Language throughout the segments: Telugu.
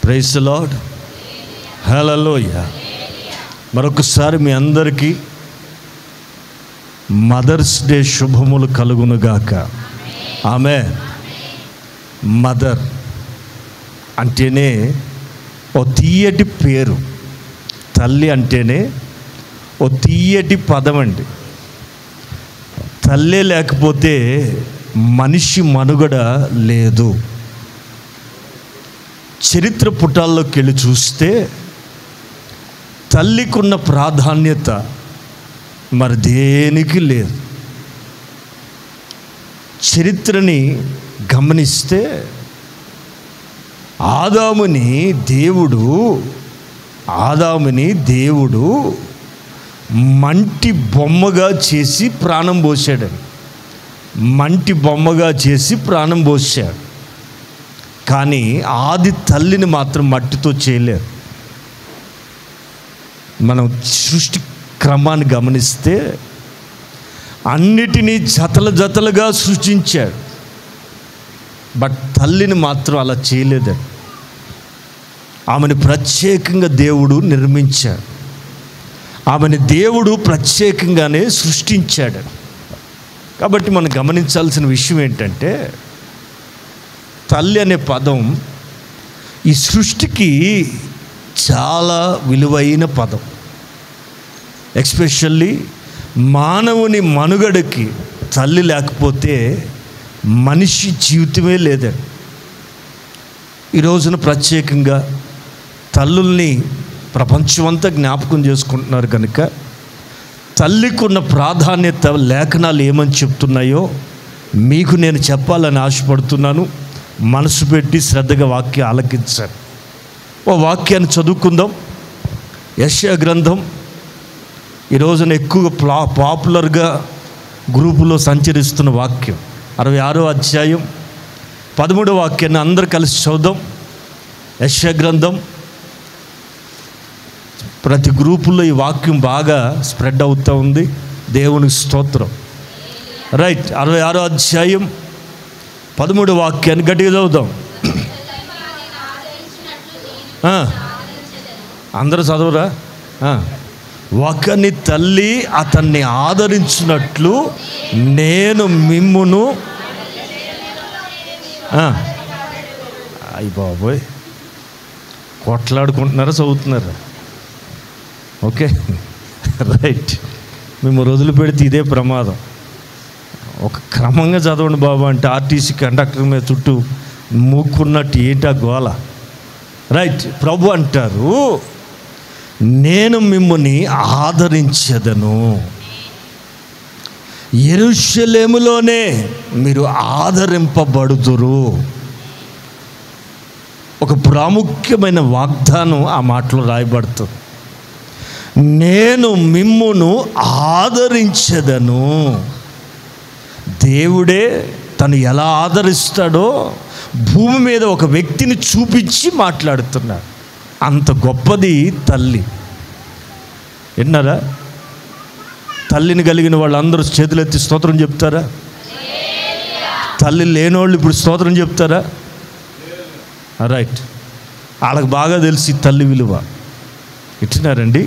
Praise the lord. హల్లెలూయా. మరొకసారి మీ అందరికీ మదర్స్ డే శుభములు కలుగునుగాక. ఆమేన్. మదర్ అంటేనే ఓ తీయటి పేరు. తల్లి అంటేనే ఓ తీయటి పదం అండి. తల్లే లేకపోతే మనిషి మనుగడ లేదు. చరిత్ర పుటాల్లోకి వెళ్ళి చూస్తే తల్లికున్న ప్రాధాన్యత మరి దేనికి లేదు. చరిత్రని గమనిస్తే ఆదాముని దేవుడు మంటి బొమ్మగా చేసి ప్రాణం పోసాడని. మంటి బొమ్మగా చేసి ప్రాణం పోసాడు. కానీ ఆది తల్లిని మాత్రం మట్టితో చేయలేరు. మనం సృష్టి క్రమాన్ని గమనిస్తే అన్నిటినీ జతలుగా సృష్టించాడు. బట్ తల్లిని మాత్రం అలా చేయలేదండి. ఆమెను ప్రత్యేకంగా దేవుడు నిర్మించాడు. ఆమెను దేవుడు ప్రత్యేకంగానే సృష్టించాడు. కాబట్టి మనం గమనించాల్సిన విషయం ఏంటంటే, తల్లి అనే పదం ఈ సృష్టికి చాలా విలువైన పదం. ఎస్పెషల్లీ మానవుని మనుగడకి తల్లి లేకపోతే మనిషి జీవితమే లేదండి. ఈ రోజున ప్రత్యేకంగా తల్లుల్ని ప్రపంచమంతా జ్ఞాపకం చేసుకుంటున్నారు కనుక తల్లికి ఉన్న ప్రాధాన్యత లేఖనాలు ఏమని చెప్తున్నాయో మీకు నేను చెప్పాలని ఆశపడుతున్నాను. మనసు పెట్టి శ్రద్ధగా వాక్యం ఆలకించాలి. ఓ వాక్యాన్ని చదువుకుందాం. యెషయా గ్రంథం ఈ రోజున ఎక్కువగా పాపులర్గా గ్రూపులో సంచరిస్తున్న వాక్యం 66వ అధ్యాయం 13వ వాక్యాన్ని అందరూ కలిసి చదువుదాం. యెషయా గ్రంథం ప్రతి గ్రూపుల్లో ఈ వాక్యం బాగా స్ప్రెడ్ అవుతూ ఉంది. దేవునికి స్తోత్రం. రైట్. 66వ అధ్యాయం 13వ వాక్యాన్ని గట్టిగా చదువుదాం. అందరూ చదవరా? ఒకని తల్లి అతన్ని ఆదరించినట్లు నేను మిమ్మును. అయ్య బాబోయ్, కొట్లాడుకుంటున్నారా చదువుతున్నారా? Okay, right. మేము రోజులు పెడితే ఇదే ప్రమాదం. ఒక క్రమంగా చదవండి బాబు అంటే ఆర్టీసీ కండక్టర్ మీద చుట్టూ మూక్కున్నట్టు ఏంటా గోల. రైట్. ప్రభు అంటారు, నేను మిమ్ముని ఆదరించెదను. యెరూషలేములోనే మీరు ఆదరింపబడుదురు. ఒక ప్రాముఖ్యమైన వాగ్దానం ఆ మాటలో రాయబడుతుంది. నేను మిమ్మును ఆదరించెదను. దేవుడే తను ఎలా ఆదరిస్తాడో భూమి మీద ఒక వ్యక్తిని చూపించి మాట్లాడుతున్నాడు. అంత గొప్పది తల్లి. విన్నారా? తల్లిని కలిగిన వాళ్ళందరూ చేతులెత్తి స్తోత్రం చెప్తారా? తల్లి లేనోళ్ళు ఇప్పుడు స్తోత్రం చెప్తారా? రైట్. వాళ్ళకి బాగా తెలిసి తల్లి విలువ. ఇచ్చినారండి.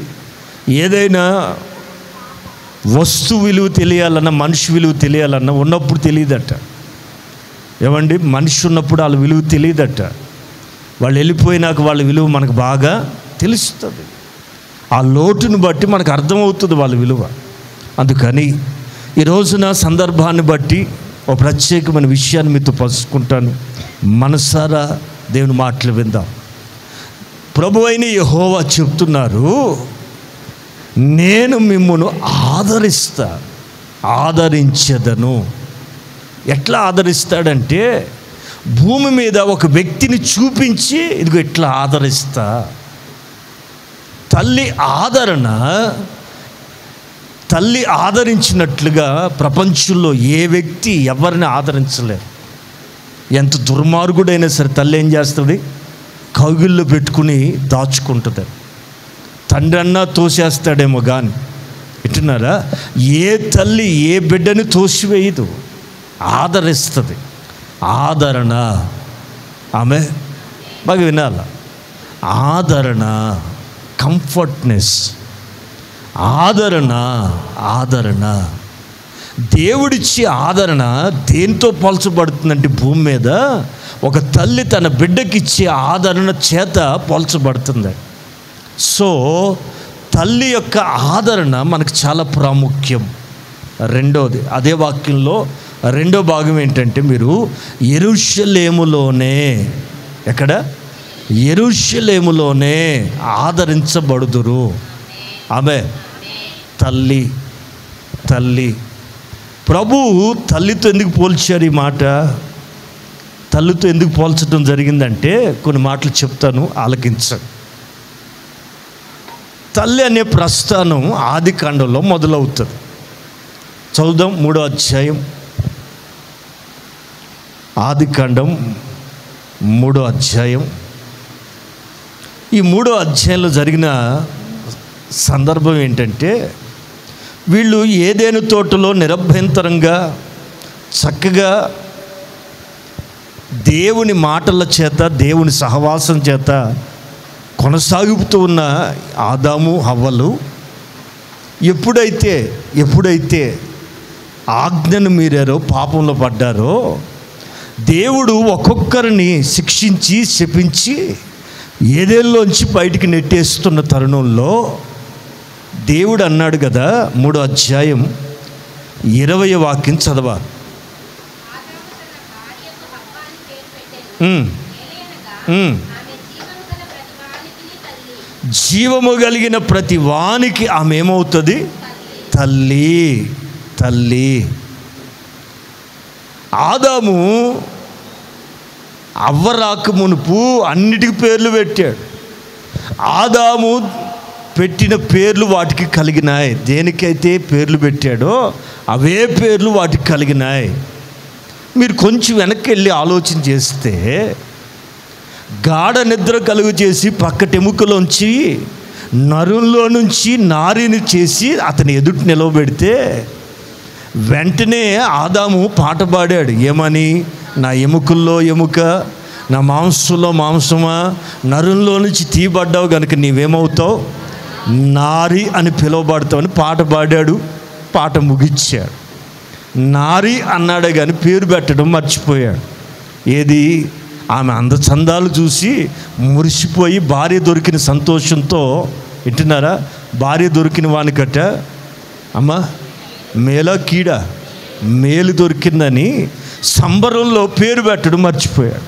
ఏదైనా వస్తు విలువ తెలియాలన్నా, మనిషి విలువ తెలియాలన్నా ఉన్నప్పుడు తెలియదట. ఏమండి? మనిషి ఉన్నప్పుడు వాళ్ళ విలువ తెలియదట. వాళ్ళు వెళ్ళిపోయినాక వాళ్ళ విలువ మనకు బాగా తెలుస్తుంది. ఆ లోటును బట్టి మనకు అర్థమవుతుంది వాళ్ళ విలువ. అందుకని ఈ రోజున సందర్భాన్ని బట్టి ఒక ప్రత్యేకమైన విషయాన్ని మీతో పంచుకుంటాను. మనసారా దేవుని మాటలు విందాం. ప్రభువైన యెహోవా చెప్తున్నారు, నేను మిమ్మును ఆదరించెదను. ఎట్లా ఆదరిస్తాడంటే, భూమి మీద ఒక వ్యక్తిని చూపించి ఇదిగో ఎట్లా ఆదరిస్తా. తల్లి ఆదరించినట్లుగా ప్రపంచంలో ఏ వ్యక్తి ఎవరిని ఆదరించలేరు. ఎంత దుర్మార్గుడైనా సరే తల్లి ఏం చేస్తుంది? కౌగిల్లో పెట్టుకుని దాచుకుంటుంది. తండ్రి అన్నా తోసేస్తాడేమో కానీ, వింటున్నారా? ఏ తల్లి ఏ బిడ్డని తోసివేయదు, ఆదరిస్తుంది. ఆదరణ. ఆమె బాగా వినాల. ఆదరణ, కంఫర్ట్నెస్, ఆదరణ. ఆదరణ దేవుడిచ్చే ఆదరణ దేంతో పోల్చబడుతుందంటే భూమి మీద ఒక తల్లి తన బిడ్డకిచ్చే ఆదరణ చేత పోల్చబడుతుంది. సో తల్లి యొక్క ఆదరణ మనకు చాలా ప్రాముఖ్యం. రెండోది అదే వాక్యంలో రెండో భాగం ఏంటంటే, మీరు యెరూషలేములోనే, ఎక్కడ? యెరూషలేములోనే ఆదరించబడుదురు. ఆమె తల్లి, తల్లి. ప్రభువు తల్లితో ఎందుకు పోల్చారు? ఈ మాట తల్లితో ఎందుకు పోల్చడం జరిగిందంటే కొన్ని మాటలు చెప్తాను, ఆలకించండి. తల్లి అనే ప్రస్థానం ఆది కాండంలో మొదలవుతుంది. చదువుదాం 3వ అధ్యాయం, ఆది కాండం 3వ అధ్యాయం. ఈ 3వ అధ్యాయంలో జరిగిన సందర్భం ఏంటంటే, వీళ్ళు ఏదెను తోటలో నిరభ్యంతరంగా చక్కగా దేవుని మాటల చేత, దేవుని సహవాసం చేత కొనసాగుతూ ఉన్న ఆదాము హవ్వలు ఎప్పుడైతే ఆజ్ఞను మీరారో, పాపంలో పడ్డారో, దేవుడు ఒక్కొక్కరిని శిక్షించి శపించి ఏదేల్లోంచి బయటికి నెట్టేస్తున్న తరుణంలో దేవుడు అన్నాడు కదా, 3వ అధ్యాయం 20వ వాక్యం చదవాలి. జీవము కలిగిన ప్రతి వానికి ఆమె ఏమవుతుంది? తల్లి. తల్లి. ఆదాము అవ్వ రాక మునుపు అన్నిటికీ పేర్లు పెట్టాడు. ఆదాము పెట్టిన పేర్లు వాటికి కలిగినాయి. దేనికైతే పేర్లు పెట్టాడో అవే పేర్లు వాటికి కలిగినాయి. మీరు కొంచెం వెనక్కి వెళ్ళి ఆలోచన చేస్తే, గాఢ నిద్ర కలుగు చేసి పక్కటెముకలోంచి నరుల్లో నుంచి నారిని చేసి అతని ఎదుటి నిలవబెడితే వెంటనే ఆదాము పాట పాడాడు. ఏమని? నా ఎముకల్లో ఎముక, నా మాంసంలో మాంసమా, నరుల్లో నుంచి తీయబడ్డావు కనుక నీవేమవుతావు? నారి అని పిలువబడతావని పాట పాడాడు. పాట ముగిచ్చాడు. నారి అన్నాడే కానీ పేరు పెట్టడం మర్చిపోయాడు. ఏది? ఆమె అందచందాలు చూసి మురిసిపోయి భార్య దొరికిన సంతోషంతో, వింటున్నారా? భార్య దొరికిన వానికట, అమ్మా మేలా కీడా, మేలు దొరికిందని సంబరంలో పేరు పెట్టడం మర్చిపోయాడు.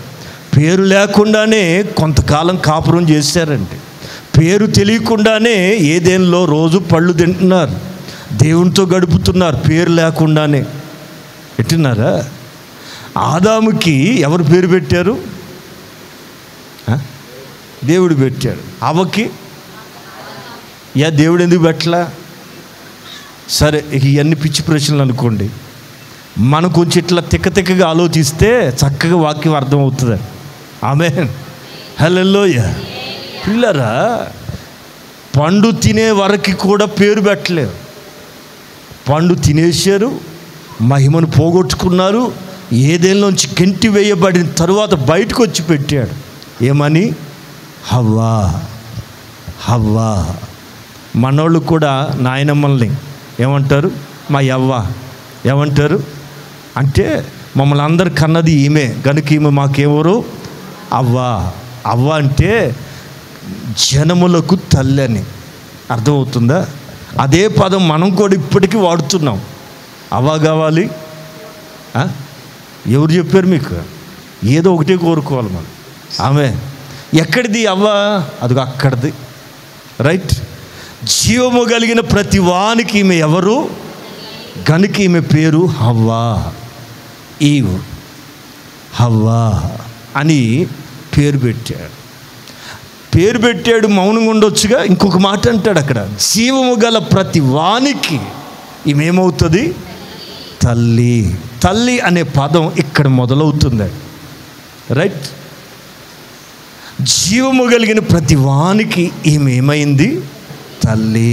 పేరు లేకుండానే కొంతకాలం కాపురం చేశారండి. పేరు తెలియకుండానే ఏదేంలో రోజు పళ్ళు తింటున్నారు, దేవునితో గడుపుతున్నారు, పేరు లేకుండానే. వింటున్నారా? ఆదాముకి ఎవరు పేరు పెట్టారు? దేవుడు పెట్టాడు. అవ్వకి దేవుడు ఎందుకు పెట్టలా? సరే, ఇవన్నీ పిచ్చి ప్రశ్నలు అనుకోండి. మనం కొంచెం ఇట్లా తిక్కగా ఆలోచిస్తే చక్కగా వాక్యం అర్థమవుతుంది. ఆమేన్, హల్లెలూయా. పిల్లరా, పండు తినే వరకు కూడా పేరు పెట్టలేరు. పండు తినేశారు, మహిమను పోగొట్టుకున్నారు. ఏదేల్లోంచి గెంటి వేయబడిన తరువాత బయటకు వచ్చి పెట్టాడు. ఏమని? హవ్వా. హవ్వా. మనోళ్ళు కూడా నాయనమ్మల్ని ఏమంటారు? మా యవ్వ. ఏమంటారు అంటే, మమ్మల్ని అందరు కన్నది ఈమె కనుక ఈమె మాకెవరు? అవ్వ. అవ్వ అంటే జనములకు తల్లి అని అర్థమవుతుందా? అదే పదం మనం కూడా ఇప్పటికీ వాడుతున్నాం. అవ్వ కావాలి. ఎవరు చెప్పారు మీకు? ఏదో ఒకటే కోరుకోవాలి మనం. ఆమె ఎక్కడిది అవ్వ? అదిగో అక్కడిది. రైట్. జీవము కలిగిన ప్రతి వానికి ఈమె ఎవరు? గనుక ఈమె పేరు హవ్వా. ఈవ్, హవ్వా అని పేరు పెట్టాడు. పేరు పెట్టాడు, మౌనంగా ఉండొచ్చుగా. ఇంకొక మాట అంటాడు అక్కడ, జీవము గల ప్రతి వానికి ఈమెమవుతుంది? తల్లి. తల్లి అనే పదం ఇక్కడ మొదలవుతుంది. రైట్. జీవము కలిగిన ప్రతి వానికి ఈమె ఏమైంది? తల్లి.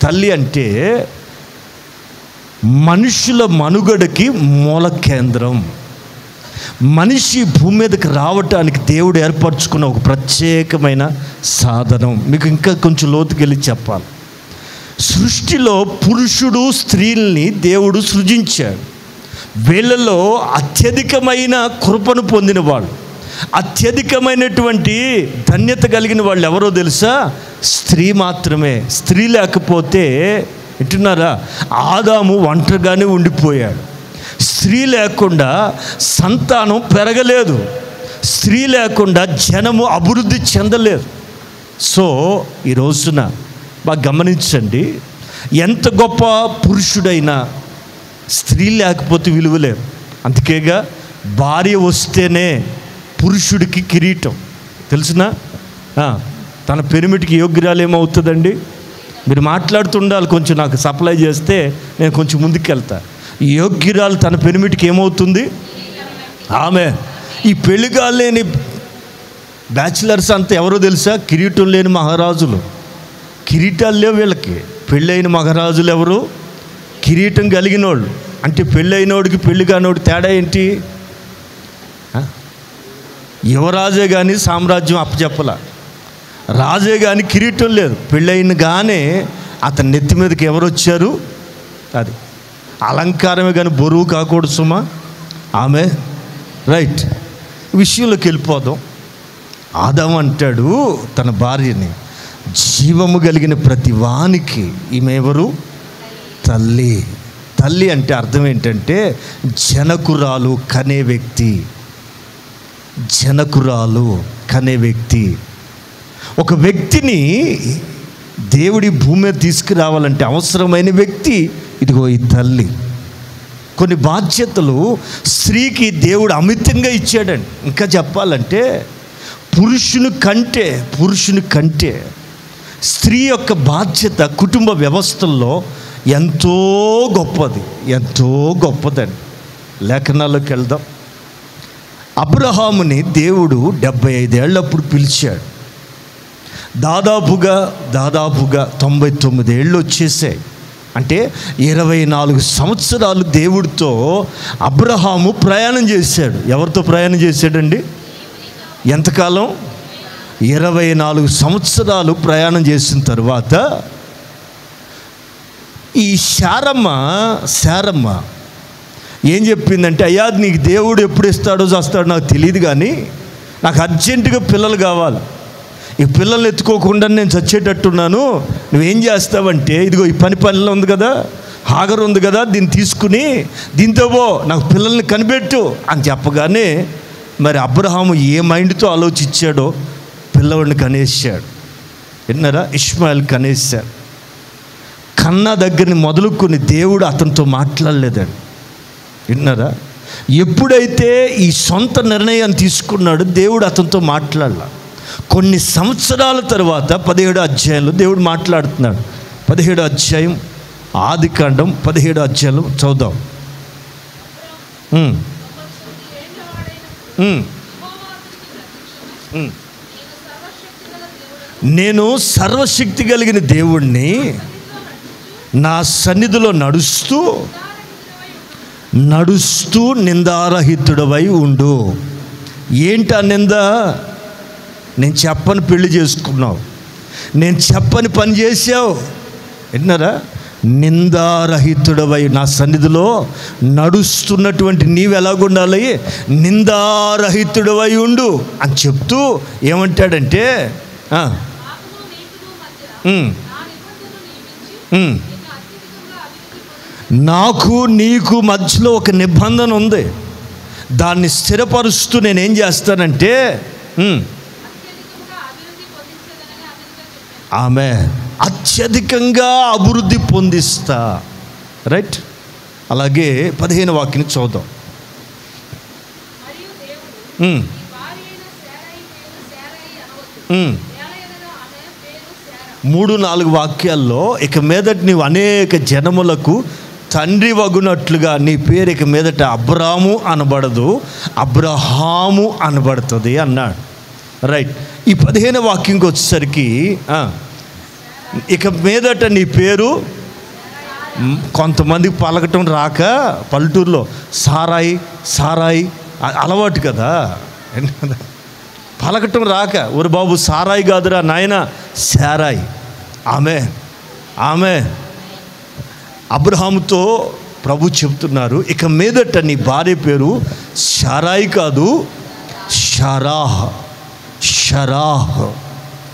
తల్లి అంటే మనుషుల మనుగడకి మూల కేంద్రం. మనిషి భూమి మీదకి రావటానికి దేవుడు ఏర్పరచుకున్న ఒక ప్రత్యేకమైన సాధనం. మీకు ఇంకా కొంచెం లోతుకెళ్ళి చెప్పాలి. సృష్టిలో పురుషుడు స్త్రీల్ని దేవుడు సృజించాడు. వీళ్ళలో అత్యధికమైన కృపను పొందిన వాళ్ళు, అత్యధికమైనటువంటి ధన్యత కలిగిన వాళ్ళు ఎవరో తెలుసా? స్త్రీ మాత్రమే. స్త్రీ లేకపోతే వింటున్నారా, ఆదాము ఒంటరిగానే ఉండిపోయాడు. స్త్రీ లేకుండా సంతానం పెరగలేదు. స్త్రీ లేకుండా జనము అభివృద్ధి చెందలేదు. సో ఈ రోజున బాగా గమనించండి, ఎంత గొప్ప పురుషుడైనా స్త్రీ లేకపోతే విలువలేదు. అందుకేగా భార్య వస్తేనే పురుషుడికి కిరీటం. తెలుసునా? తన పెనిమిటికి యోగ్యురాలు ఏమవుతుందండి? మీరు మాట్లాడుతుండాలి, కొంచెం నాకు సప్లై చేస్తే నేను కొంచెం ముందుకెళ్తా. యోగ్యురాలు తన పెనిమిటికి ఏమవుతుంది? ఆమె. ఈ పెళ్లిగా లేని బ్యాచిలర్స్ అంతా ఎవరో తెలుసా? కిరీటం లేని మహారాజులు. కిరీటాలు లేవు వీళ్ళకి. పెళ్ళైన మహారాజులు ఎవరు? కిరీటం కలిగిన వాళ్ళు. అంటే పెళ్ళైనోడికి పెళ్ళి కానోడికి తేడా ఏంటి? యువరాజే కానీ సామ్రాజ్యం అప్పచెప్పల, రాజే కానీ కిరీటం లేదు. పెళ్ళైన కానీ అతని నెత్తి మీదకి ఎవరు వచ్చారు? అది అలంకారమే కానీ బరువు కాకూడదు సుమా. ఆమె రైట్. విషయంలోకి వెళ్ళిపోదాం. ఆదాము అంటాడు తన భార్యని, జీవము కలిగిన ప్రతి వానికి ఈమె ఎవరు? తల్లి. తల్లి అంటే అర్థం ఏంటంటే జనకురాలు, కనే వ్యక్తి. జనకురాలు, కనే వ్యక్తి. ఒక వ్యక్తిని దేవుడి భూమి మీద తీసుకురావాలంటే అవసరమైన వ్యక్తి ఇదిగో ఈ తల్లి. కొన్ని బాధ్యతలు స్త్రీకి దేవుడు అమితంగా ఇచ్చాడండి. ఇంకా చెప్పాలంటే పురుషుని కంటే స్త్రీ యొక్క బాధ్యత కుటుంబ వ్యవస్థల్లో ఎంతో గొప్పదండి. లేఖనాల్లోకి వెళ్దాం. అబ్రహాముని దేవుడు 75 ఏళ్ళప్పుడు పిలిచాడు. దాదాపుగా 99 ఏళ్ళు వచ్చేసాయి. అంటే 24 సంవత్సరాలు దేవుడితో అబ్రహాము ప్రయాణం చేశాడు. ఎవరితో ప్రయాణం చేశాడండి? ఎంతకాలం? 24 సంవత్సరాలు ప్రయాణం చేసిన తర్వాత ఈ శారమ్మ ఏం చెప్పిందంటే, అయ్యా నీకు దేవుడు ఎప్పుడు ఇస్తాడో చేస్తాడో నాకు తెలియదు, కానీ నాకు అర్జెంటుగా పిల్లలు కావాలి. ఈ పిల్లల్ని ఎత్తుకోకుండా నేను చచ్చేటట్టున్నాను. నువ్వేం చేస్తావంటే, ఇదిగో ఈ పనిలో ఉంది కదా, హాగర్ ఉంది కదా, దీన్ని తీసుకుని దీంతో నాకు పిల్లల్ని కనిపెట్టు అని చెప్పగానే మరి అబ్రహాము ఏ మైండ్తో ఆలోచించాడో పిల్లవాడిని కనేసాడు. విన్నారా? ఇష్మాయిల్ కనేసాడు. కన్నా దగ్గరని మొదలుకొని దేవుడు అతనితో మాట్లాడలేదండి. విన్నారా? ఎప్పుడైతే ఈ సొంత నిర్ణయాన్ని తీసుకున్నాడో దేవుడు అతనితో మాట్లాడలా. కొన్ని సంవత్సరాల తర్వాత 17వ అధ్యాయంలో దేవుడు మాట్లాడుతున్నాడు. 17వ అధ్యాయం ఆదికాండం 17వ అధ్యాయంలో చదువుదాం. నేను సర్వశక్తి కలిగిన దేవుణ్ణి, నా సన్నిధిలో నడుస్తూ నిందారహితుడవై ఉండు. ఏంటి ఆ నింద? నేను చెప్పని పెళ్లి చేసుకున్నావు, నేను చెప్పని పని చేసావు. విన్నారా? నిందారహితుడవై నా సన్నిధిలో నడుస్తున్నటువంటి నీవు ఎలాగుండాలి? నిందారహితుడవై ఉండు అని చెప్తూ ఏమంటాడంటే, నాకు నీకు మధ్యలో ఒక నిబంధన ఉంది, దాన్ని స్థిరపరుస్తూ నేనేం చేస్తానంటే ఆమె అత్యధికంగా అభివృద్ధి పొందిస్తా. రైట్. అలాగే 15వ వాక్యం చూద్దాం. 3-4 వాక్యాల్లో ఇక మీదట నీవు అనేక జనములకు తండ్రి వగునట్లుగా నీ పేరు ఇక మీదట అబ్రాము అనబడదు, అబ్రహాము అనబడుతుంది అన్నాడు. రైట్. ఈ 15వ వాక్యంకి వచ్చేసరికి ఇక మీదట నీ పేరు, కొంతమందికి పలకటం రాక పల్లెటూరులో సారాయి అలవాటు కదా, పలకటం రాక, ఒరు బాబు సారాయి కాదురా నాయన శారాయి. ఆమె అబ్రహాముతో ప్రభు చెప్తున్నారు, ఇక మీదట నీ భార్య పేరు శారాయి కాదు షరాహ్.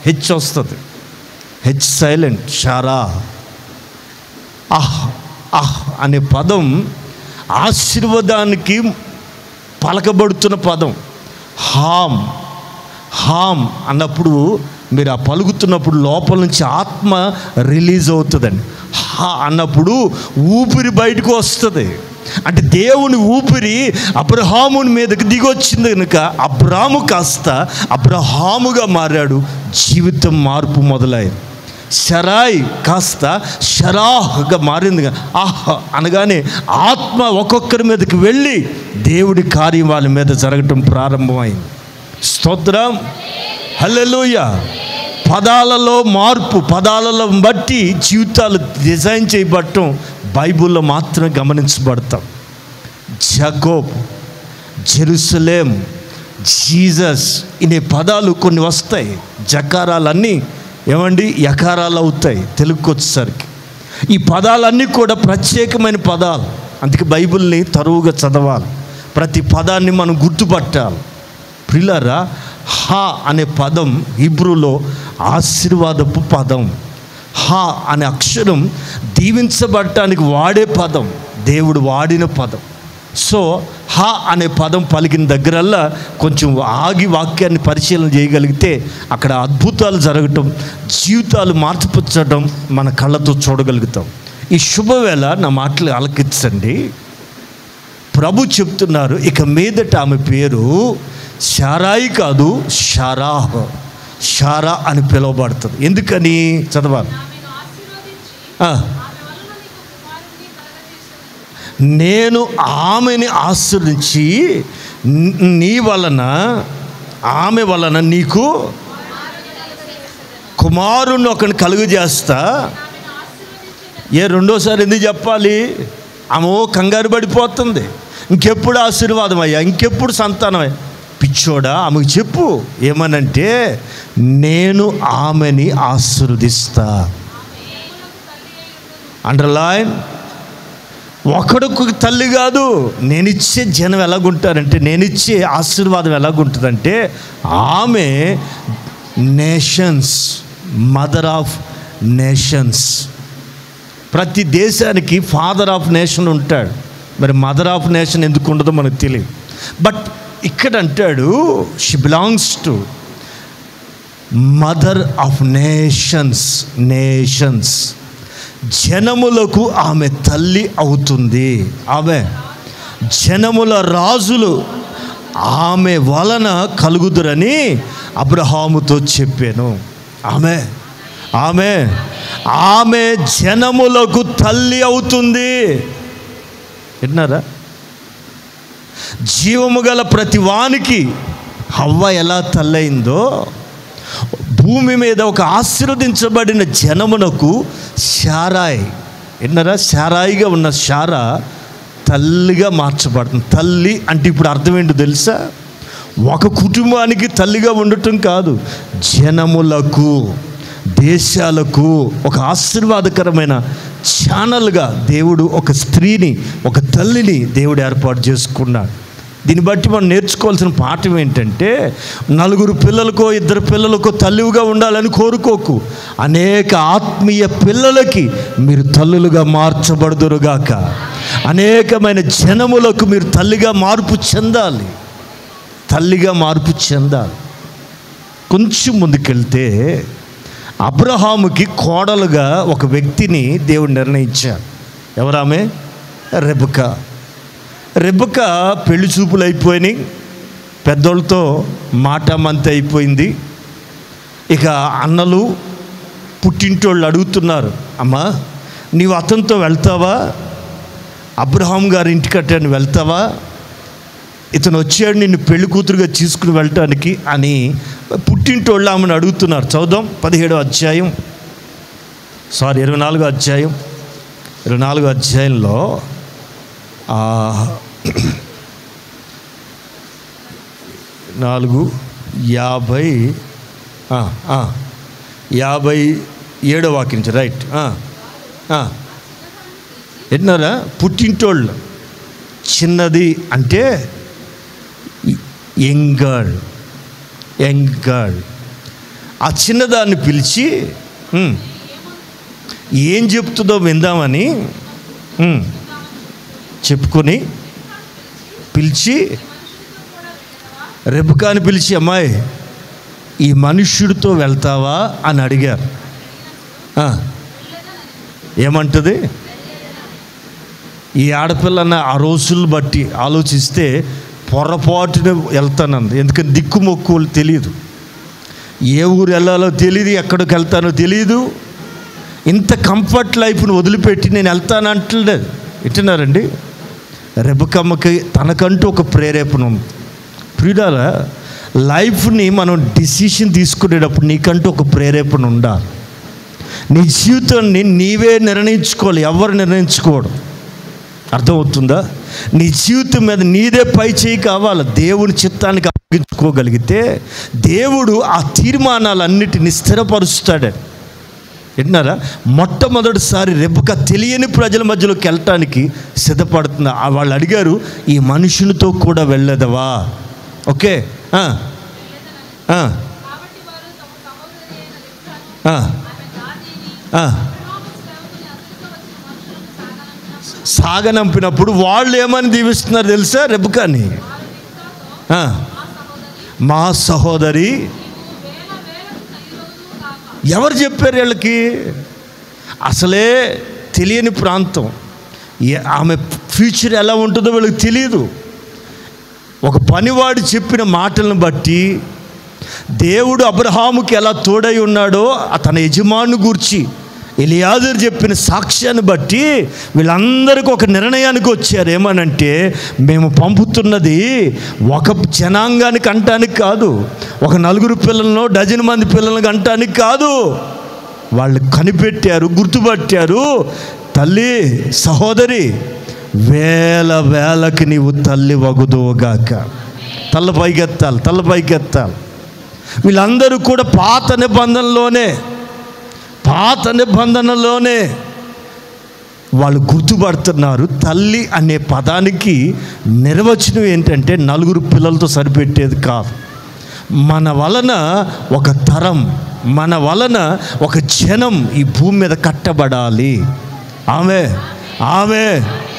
హెచ్ వస్తుంది, హెచ్ సైలెంట్, షరాహ్. అనే పదం ఆశీర్వాదానికి పలకబడుతున్న పదం. హామ్ అన్నప్పుడు మీరు ఆ పలుకుతున్నప్పుడు లోపల నుంచి ఆత్మ రిలీజ్ అవుతుందండి. అన్నప్పుడు ఊపిరి బయటకు వస్తుంది. అంటే దేవుని ఊపిరి అబ్రహాముని మీదకి దిగొచ్చింది కనుక అబ్రాము కాస్త అబ్రహాముగా మారాడు. జీవితం మార్పు మొదలైంది. షరాయ్ కాస్త షరాహ్గా మారింది. అనగానే ఆత్మ ఒక్కొక్కరి మీదకి వెళ్ళి దేవుడి కార్యం వాళ్ళ మీద జరగటం ప్రారంభమైంది. స్తోత్రం, హల్లెలూయా. పదాలలో మార్పు, పదాలలో బట్టి జీవితాలు డిజైన్ చేయబడటం బైబిల్లో మాత్రమే గమనించబడతాం. జకోబ్, జెరూసలేం, జీసస్ ఇనే పదాలు కొన్ని వస్తాయి. జకారాలన్నీ ఏమండి యకారాలు అవుతాయి తెలుగుకి వచ్చేసరికి. ఈ పదాలన్నీ కూడా ప్రత్యేకమైన పదాలు. అందుకే బైబిల్ని తరువుగా చదవాలి, ప్రతి పదాన్ని మనం గుర్తుపట్టాలి. ప్రియులారా, హా అనే పదం హీబ్రూలో ఆశీర్వాదపు పదం. హా అనే అక్షరం దీవించబడటానికి వాడే పదం, దేవుడు వాడిన పదం. సో హా అనే పదం పలికిన దగ్గరల్లా కొంచెం ఆగి వాక్యాన్ని పరిశీలన చేయగలిగితే అక్కడ అద్భుతాలు జరగటం, జీవితాలు మార్చిపుచ్చడం మన కళ్ళతో చూడగలుగుతాం. ఈ శుభవేళ నా మాటలు ఆలకించండి. ప్రభు చెప్తున్నారు, ఇక మీదట ఆమె పేరు శారాయి కాదు షరాహ్. షారా అని పిలువబడుతుంది. ఎందుకని చదవాలి. నేను ఆమెని ఆశ్రయించి ఆమె వలన నీకు కుమారుణ్ణి ఒకరిని కలుగజేస్తా. రెండోసారి ఎందుకు చెప్పాలి? ఆమె కంగారు పడిపోతుంది. ఇంకెప్పుడు ఆశీర్వాదం అయ్యా, ఇంకెప్పుడు సంతానం అయ్యా. పిచ్చోడా, ఆమెకు చెప్పు ఏమనంటే, నేను ఆమెని ఆశీర్వదిస్తా. అండర్లైన్. ఒకడుకు తల్లి కాదు, నేనిచ్చే జనం ఎలాగుంటారంటే, నేనిచ్చే ఆశీర్వాదం ఎలాగుంటుందంటే, ఆమె నేషన్స్, మదర్ ఆఫ్ నేషన్స్. ప్రతి దేశానికి ఫాదర్ ఆఫ్ నేషన్ ఉంటాడు. మరి మదర్ ఆఫ్ నేషన్ ఎందుకు ఉండదో మనకు తెలియదు. బట్ ఇక్కడ అంటాడు, she belongs to mother of nations. జనములకు ఆమె తల్లి అవుతుంది. ఆమె జనముల రాజులు ఆమె వలన కలుగుదురని అబ్రహాముతో చెప్పాను. ఆమె జనములకు తల్లి అవుతుంది. విన్నారా? జీవము గల ప్రతి వానికి హవ్వ ఎలా తల్లయిందో, భూమి మీద ఒక ఆశీర్వదించబడిన జనమునకు శారాయ్, విన్నారా? శారాయిగా ఉన్న శారా తల్లిగా మార్చబడుతుంది. తల్లి అంటే ఇప్పుడు అర్థం ఏంటో తెలుసా? ఒక కుటుంబానికి తల్లిగా ఉండటం కాదు, జనములకు, దేశాలకు ఒక ఆశీర్వాదకరమైన ఛానల్గా దేవుడు ఒక స్త్రీని, ఒక తల్లిని దేవుడు ఏర్పాటు చేసుకున్నాడు. దీన్ని బట్టి మనం నేర్చుకోవాల్సిన పాఠం ఏంటంటే, నలుగురు పిల్లలకో ఇద్దరు పిల్లలకో తల్లిగా ఉండాలని కోరుకోకు. అనేక ఆత్మీయ పిల్లలకి మీరు తల్లులుగా మార్చబడుదురుగాక. అనేకమైన జనములకు మీరు తల్లిగా మార్పు చెందాలి. కొంచెం ముందుకెళ్తే అబ్రహాముకి కోడలుగా ఒక వ్యక్తిని దేవుడు నిర్ణయించాడు. ఎవరామె? రెబెకా పెళ్లి చూపులు అయిపోయినాయి, పెద్దోళ్ళతో మాటమంత అయిపోయింది. ఇక అన్నలు పుట్టింటోళ్ళు అడుగుతున్నారు, అమ్మా నీవు అతనితో వెళ్తావా? అబ్రహాం గారి ఇంటికట్టాను వెళ్తావా? ఇతను వచ్చాడు నిన్ను పెళ్లి కూతురుగా తీసుకుని వెళ్ళటానికి అని పుట్టింటోళ్ళు ఆమెను అడుగుతున్నారు. చదుదాం 17వ అధ్యాయం, 24వ అధ్యాయం. 24వ అధ్యాయంలో 57 వాక్యం నుంచి రైట్. ఎన్నారా పుట్టింటోళ్ళు చిన్నది అంటే యంగ్ గర్ల్ ఆ చిన్నదాన్ని పిలిచి ఏం చెప్తుందో విందామని చెప్పుకొని పిలిచి రెబెకాని పిలిచి, అమ్మాయి ఈ మనుష్యుడితో వెళ్తావా అని అడిగారు. ఏమంటుంది? ఈ ఆడపిల్లన్న ఆ రోజులు బట్టి ఆలోచిస్తే పొరపాటున వెళ్తానంది. ఎందుకంటే దిక్కుమొక్కు తెలియదు, ఏ ఊరు వెళ్ళాలో తెలియదు, ఎక్కడికి వెళ్తానో తెలియదు. ఇంత కంఫర్ట్ లైఫ్ను వదిలిపెట్టి నేను వెళ్తానంటలేదు. వింటున్నారండి? రెబెకమ్మకి తనకంటూ ఒక ప్రేరేపణ ఉంది. ప్రియులారా, లైఫ్ని మనం డిసిషన్ తీసుకునేటప్పుడు నీకంటూ ఒక ప్రేరేపణ ఉండాలి. నీ జీవితాన్ని నీవే నిర్ణయించుకోవాలి, ఎవరు నిర్ణయించుకోవడం. అర్థమవుతుందా? నీ జీవితం మీద నీదే పై చేయి కావాలి. దేవుని చిత్తానికి అప్పగించుకోగలిగితే దేవుడు ఆ తీర్మానాలన్నిటిని స్థిరపరుస్తాడు. విన్నారా? మొట్టమొదటిసారి రెబెకా తెలియని ప్రజల మధ్యలోకి వెళ్ళటానికి సిద్ధపడుతుంది. వాళ్ళు అడిగారు, ఈ మనుషునితో కూడా వెళ్ళదవా? ఓకే, సాగనంపినప్పుడు వాళ్ళు ఏమని దీవిస్తున్నారు తెలుసా? రెబెకాని, మా సహోదరి. ఎవరు చెప్పారు వీళ్ళకి? అసలే తెలియని ప్రాంతం, ఆమె ఫ్యూచర్ ఎలా ఉంటుందో వీళ్ళకి తెలియదు. ఒక పనివాడు చెప్పిన మాటలను బట్టి దేవుడు అబ్రహాముకి ఎలా తోడై ఉన్నాడో తన యజమాను గూర్చి ఎలియాజరు చెప్పిన సాక్ష్యాన్ని బట్టి వీళ్ళందరికీ ఒక నిర్ణయానికి వచ్చారు. ఏమనంటే, మేము పంపుతున్నది ఒక జనాంగానికి అంటానికి కాదు, ఒక 4 పిల్లలను, డజన్ మంది పిల్లలను అంటానికి కాదు. వాళ్ళు కనిపెట్టారు, గుర్తుపట్టారు. తల్లి, సహోదరి, వేలకి నీవు తల్లి వగుదువుగాక. తల్లపైకెత్తాలి. వీళ్ళందరూ కూడా పాత నిబంధనలోనే వాళ్ళు గుర్తుపడుతున్నారు. తల్లి అనే పదానికి నిర్వచనం ఏంటంటే 4 పిల్లలతో సరిపెట్టేది కాదు. మన వలన ఒక తరం, మన వలన ఒక జనం ఈ భూమి మీద కట్టబడాలి. ఆమె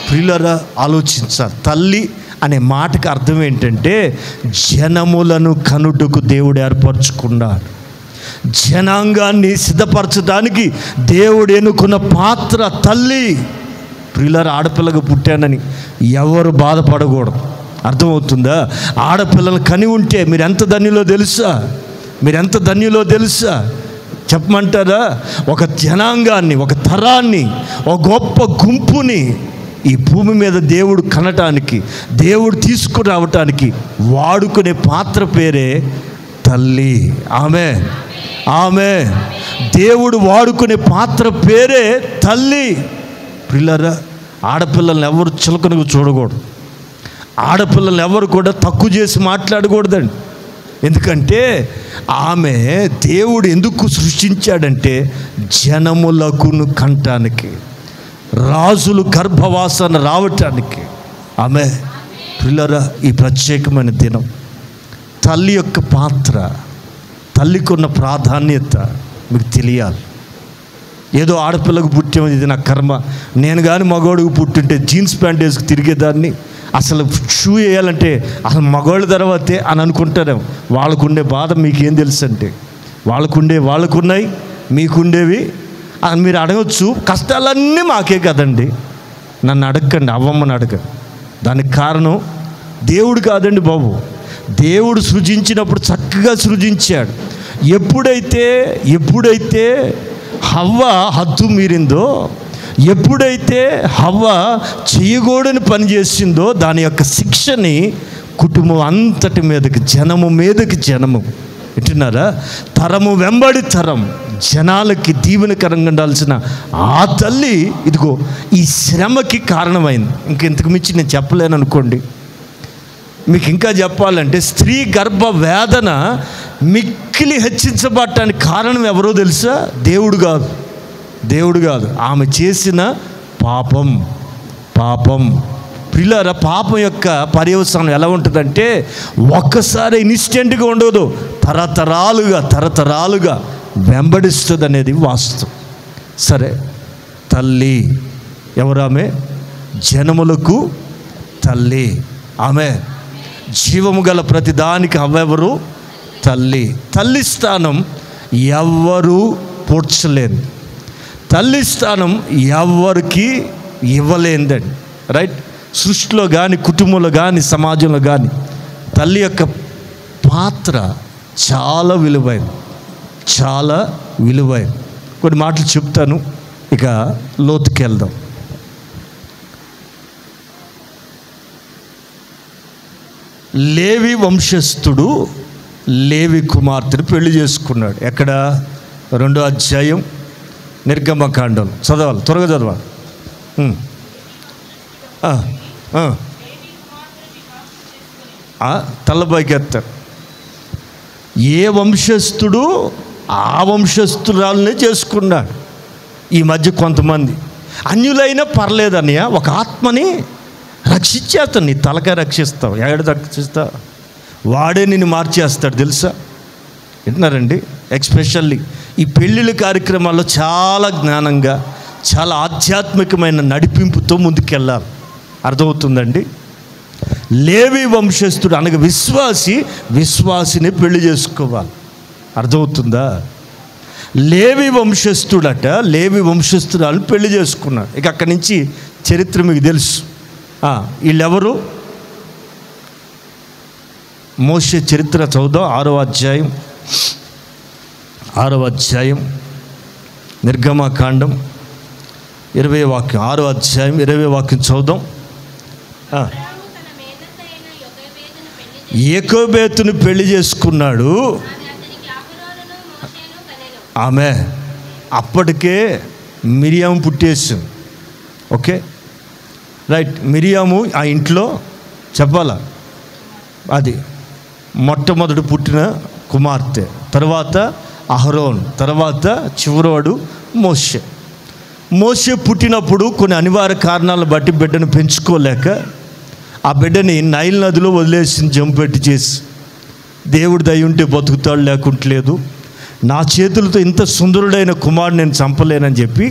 ప్రియులారా, ఆలోచించాలి. తల్లి అనే మాటకి అర్థం ఏంటంటే జనములను కనుటకు దేవుడు ఏర్పరచుకున్నాడు. జనాంగాన్ని సిద్ధపరచడానికి దేవుడు ఎన్నుకున్న పాత్ర తల్లి. ప్రియులారా, ఆడపిల్లగా పుట్టానని ఎవరు బాధపడకూడదు. అర్థమవుతుందా? ఆడపిల్లలు కని ఉంటే మీరు ఎంత ధన్యులో తెలుసా? చెప్పమంటారా? ఒక జనాంగాన్ని, ఒక తరాన్ని, ఒక గొప్ప గుంపుని ఈ భూమి మీద దేవుడు కనటానికి, దేవుడు తీసుకురావటానికి వాడుకునే పాత్ర పేరే తల్లి. ఆమె దేవుడు వాడుకునే పాత్ర పేరే తల్లి. పిల్లరా, ఆడపిల్లల్ని ఎవరు చులకనగా చూడకూడదు. ఆడపిల్లల్ని ఎవరు కూడా తక్కువ చేసి మాట్లాడకూడదండి. ఎందుకంటే ఆమె దేవుడు ఎందుకు సృష్టించాడంటే జనములకును కంటానికి, రాజులు గర్భవాసన రావటానికి. ఆమె పిల్లరా, ఈ ప్రత్యేకమైన దినం తల్లి యొక్క పాత్ర, తల్లికి ఉన్న ప్రాధాన్యత మీకు తెలియాలి. ఏదో ఆడపిల్లకు పుట్టాము, ఇది నా కర్మ, నేను కానీ మగవాడికి పుట్టింటే జీన్స్ ప్యాంట్ వేసుకు తిరిగేదాన్ని, అసలు షూ వేయాలంటే అసలు మగవాళ్ళ తర్వాతే అని అనుకుంటారేమో. వాళ్ళకుండే బాధ మీకేం తెలుసు అంటే, వాళ్ళకున్నాయి, మీకుండేవి అని మీరు అడగచ్చు. కష్టాలన్నీ మాకే కదండి. నన్ను అడగండి, అవ్వమ్మని అడగండి. దానికి కారణం దేవుడు కాదండి బాబు. దేవుడు సృజించినప్పుడు చక్కగా సృజించాడు. ఎప్పుడైతే హవ్వ హద్దు మీరిందో, ఎప్పుడైతే హవ్వ చేయకూడని పని చేసిందో దాని యొక్క శిక్షని కుటుంబం అంతటి మీదకి, జనము మీదకి జనము, వింటున్నారా? తరము వెంబడి తరం జనాలకి దీవెనకరంగా ఉండాల్సిన ఆ తల్లి ఇదిగో ఈ శ్రమకి కారణమైంది. ఇంకెంతకు మించి నేను చెప్పలేను అనుకోండి. మీకు ఇంకా చెప్పాలంటే స్త్రీ గర్భ వేదన మిక్కిలి హెచ్చించబడటానికి కారణం ఎవరో తెలుసా? దేవుడు కాదు, ఆమె చేసిన పాపం. ప్రియులారా, పాపం యొక్క పర్యవసానం ఎలా ఉంటుందంటే ఒక్కసారి ఇన్స్టెంట్గా ఉండదు, తరతరాలుగా వెంబడిస్తుంది అనేది వాస్తవం. సరే, తల్లి ఎవరామె? జనములకు తల్లి. ఆమె జీవము గల ప్రతిదానికి అవెవరు? తల్లి స్థానం ఎవ్వరూ పూడ్చలేదు, తల్లి స్థానం ఎవరికి ఇవ్వలేదండి. రైట్? సృష్టిలో కానీ, కుటుంబంలో కానీ, సమాజంలో కానీ తల్లి యొక్క పాత్ర చాలా విలువైనది. కొన్ని మాటలు చెప్తాను, ఇక లోతుకి వెళ్దాం. లేవి వంశస్థుడు లేవి కుమార్తెను పెళ్లి చేసుకున్నాడు. ఎక్కడ? 2వ అధ్యాయం నిర్గమకాండం. చదవాలి, త్వరగా చదవాలి. తలపైకి ఎత్తారు. ఏ వంశస్థుడు ఆ వంశస్థురాలనే చేసుకున్నాడు. ఈ మధ్య కొంతమంది అన్యులైనా పర్లేదన్నయ్య, ఒక ఆత్మని రక్షించేస్తాను, నీ తలకాయ రక్షిస్తావు. ఎక్కడ రక్షిస్తావు? వాడే నిన్ను మార్చేస్తాడు తెలుసా? వింటున్నారండి? ఎస్పెషల్లీ ఈ పెళ్ళిళ్ళ కార్యక్రమాల్లో చాలా జ్ఞానంగా, చాలా ఆధ్యాత్మికమైన నడిపింపుతో ముందుకెళ్ళాలి. అర్థమవుతుందండి? లేవి వంశస్థుడు అనగా విశ్వాసిని పెళ్లి చేసుకోవాలి. అర్థమవుతుందా? లేవి వంశస్థురాలు పెళ్లి చేసుకున్నాడు. ఇక అక్కడి నుంచి చరిత్ర మీకు తెలుసు. వీళ్ళెవరు? మోషే చరిత్ర చదువుదాం. 6వ అధ్యాయం నిర్గమకాండం 20వ వాక్యం. 6వ అధ్యాయం 20వ వాక్యం చదువుదాం. యోకెబేతును పెళ్లి చేసుకున్నాడు. ఆమె అప్పటికే మిరియాము పుట్టేసింది. Okay, right. మిరియాము ఆ ఇంట్లో చెప్పాలా, అది మొట్టమొదటి పుట్టిన కుమార్తె, తర్వాత అహరోన్, తర్వాత చివరివాడు మోషే పుట్టినప్పుడు కొన్ని అనివార్య కారణాలను బట్టి బిడ్డను పెంచుకోలేక ఆ బిడ్డని నైల్ నదిలో వదిలేసి జంపెట్టి చేసి, దేవుడి దయ ఉంటే బతుకుతాడు, లేకుంటలేదు, నా చేతులతో ఇంత సుందరుడైన కుమారుడు నేను చంపలేనని చెప్పి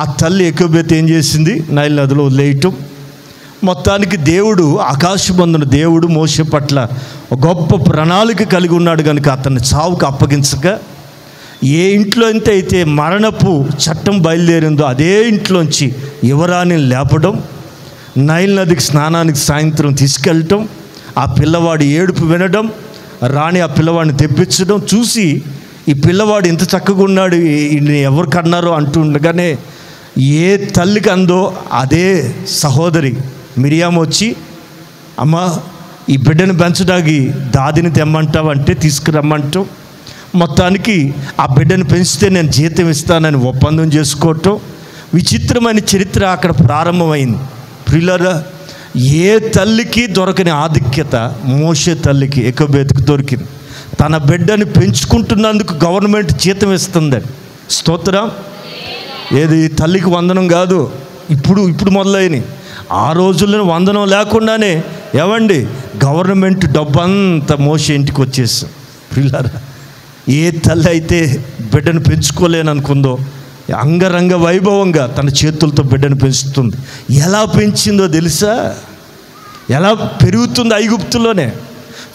ఆ తల్లి యోకెబేతు ఏం చేసింది? నైల్ నదిలో వదిలేయటం. మొత్తానికి దేవుడు, ఆకాశమందున దేవుడు మోషే పట్ల గొప్ప ప్రణాళిక కలిగి ఉన్నాడు కనుక అతన్ని చావుకు అప్పగించక, ఏ ఇంట్లో అయితే మరణపు చట్టం బయలుదేరిందో అదే ఇంట్లోంచి యువరాణిని లేపడం, నైల్ నదికి స్నానానికి సాయంత్రం తీసుకెళ్ళటం, ఆ పిల్లవాడి ఏడుపు వినడం, రాణి ఆ పిల్లవాడిని తెప్పించడం, చూసి ఈ పిల్లవాడు ఇంత చక్కగా ఉన్నాడు, ఎవరు కన్నారో అంటుండగానే ఏ తల్లికి అందో అదే సహోదరి మిరియాము వచ్చి, అమ్మ ఈ బిడ్డను పెంచడానికి దాదిని తెమ్మంటావు అంటే తీసుకురమ్మంటాం. మొత్తానికి ఆ బిడ్డను పెంచితే నేను జీతం ఇస్తానని ఒప్పందం చేసుకోవటం. విచిత్రమైన చరిత్ర అక్కడ ప్రారంభమైంది. ప్రియులారా, ఏ తల్లికి దొరకని ఆధిక్యత మోషే తల్లికి, యోకెబేతుకు దొరికింది. తన బిడ్డని పెంచుకుంటున్నందుకు గవర్నమెంట్ జీతం ఇస్తుందండి. స్తోత్రం. ఏది తల్లికి వందనం కాదు, ఇప్పుడు మొదలైనవి. ఆ రోజుల్లో వందనం లేకుండానే ఏమండి గవర్నమెంట్ డబ్బంతా మోషే ఇంటికి వచ్చేసాం. పిల్లరా, ఏ తల్లి అయితే బిడ్డను పెంచుకోలేననుకుందో అంగరంగ వైభవంగా తన చేతులతో బిడ్డను పెంచుతుంది. ఎలా పెంచిందో తెలుసా? ఎలా పెరుగుతుంది? ఐగుప్తులోనే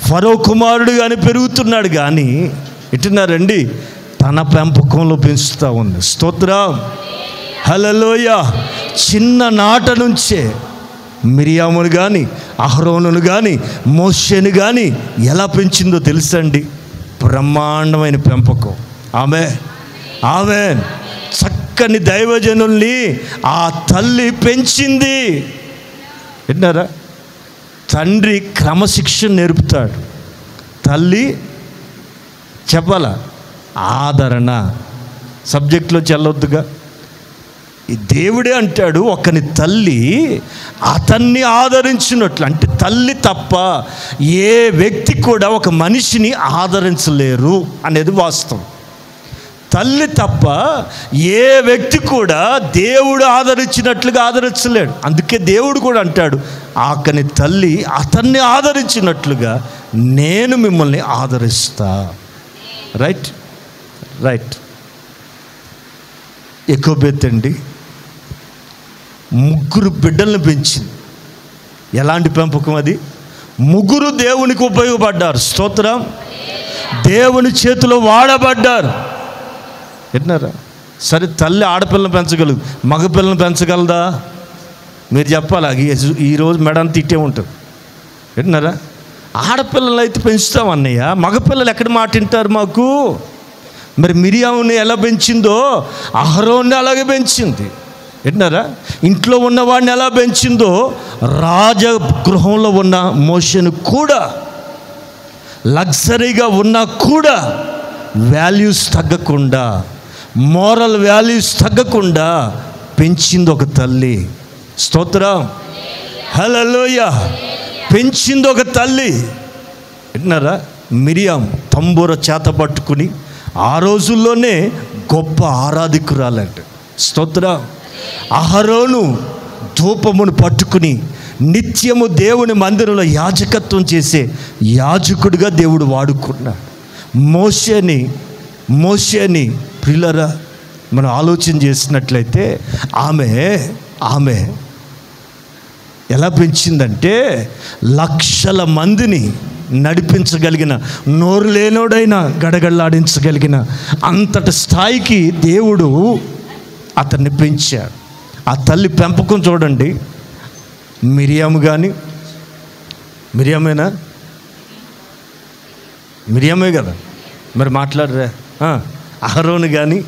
ఫరో కుమారుడు కానీ పెరుగుతున్నాడు, కానీ ఎట్టున్నారండి తన పెంపకంలో పెంచుతూ ఉంది. స్తోత్రం, హల్లెలూయా. చిన్ననాట నుంచే మిరియామును కానీ, అహరోనును కానీ, మోషేను కానీ ఎలా పెంచిందో తెలుసండి? బ్రహ్మాండమైన పెంపకం. ఆమె చక్కని దైవజనుల్ని ఆ తల్లి పెంచింది. విన్నారా? తండ్రి క్రమశిక్షణ నేర్పుతాడు, తల్లి చెప్పాలా ఆదరణ. సబ్జెక్ట్లో చెల్లొద్దుగా, ఈ దేవుడే అంటాడు ఒకని తల్లి అతన్ని ఆదరించినట్లు. అంటే తల్లి తప్ప ఏ వ్యక్తి కూడా ఒక మనిషిని ఆదరించలేరు అనేది వాస్తవం. తల్లి తప్ప ఏ వ్యక్తి కూడా దేవుడు ఆదరించినట్లుగా ఆదరించలేడు. అందుకే దేవుడు కూడా అంటాడు, ఆకని తల్లి అతన్ని ఆదరించినట్లుగా నేను మిమ్మల్ని ఆదరిస్తా. Right right. ఎకోబెత్ అండి 3 బిడ్డలను పెంచింది. ఎలాంటి పెంపకం అది? 3 దేవునికి ఉపయోగపడ్డారు. స్తోత్రం. దేవుని చేతిలో వాడబడ్డారు. విన్నారా? సరే, తల్లి ఆడపిల్లని పెంచగలదు, మగపిల్లని పెంచగలదా? మీరు చెప్పాలా? ఈరోజు మెడని తిట్టే ఉంటుంది. విన్నారా? ఆడపిల్లలు అయితే పెంచుతాం అన్నయ్య, మగపిల్లలు ఎక్కడ మాట వింటారు మాకు? మరి మిరియాముని ఎలా పెంచిందో అహరోన్ని అలాగే పెంచింది. విన్నారా? ఇంట్లో ఉన్నవాడిని ఎలా పెంచిందో రాజగృహంలో ఉన్న మోషేను కూడా, లగ్జరీగా ఉన్నా కూడా వాల్యూస్ తగ్గకుండా, మోరల్ వాల్యూస్ తగ్గకుండా పెంచింది ఒక తల్లి. స్తోత్రం. హల్లెలూయా. పెంచింది ఒక తల్లి. విన్నారా? మిరియాం తంబూర చేత పట్టుకుని ఆ రోజుల్లోనే గొప్ప ఆరాధికురాలంట. స్తోత్రం. అహరోను ధూపమును పట్టుకుని నిత్యము దేవుని మందిరంలో యాజకత్వం చేసే యాజకుడిగా దేవుడు వాడుకున్నాడు. మోషేని ప్రియులరా, మనం ఆలోచన చేసినట్లయితే ఆమె ఎలా పెంచిందంటే లక్షల మందిని నడిపించగలిగిన, నోరు లేనోడైనా గడగడలాడించగలిగిన అంతటి స్థాయికి దేవుడు అతన్ని పెంచాడు. ఆ తల్లి పెంపకం చూడండి. మిరియాము కానీ, మిరియామే కదా, మరి మాట్లాడరా? అహరోను కానీ,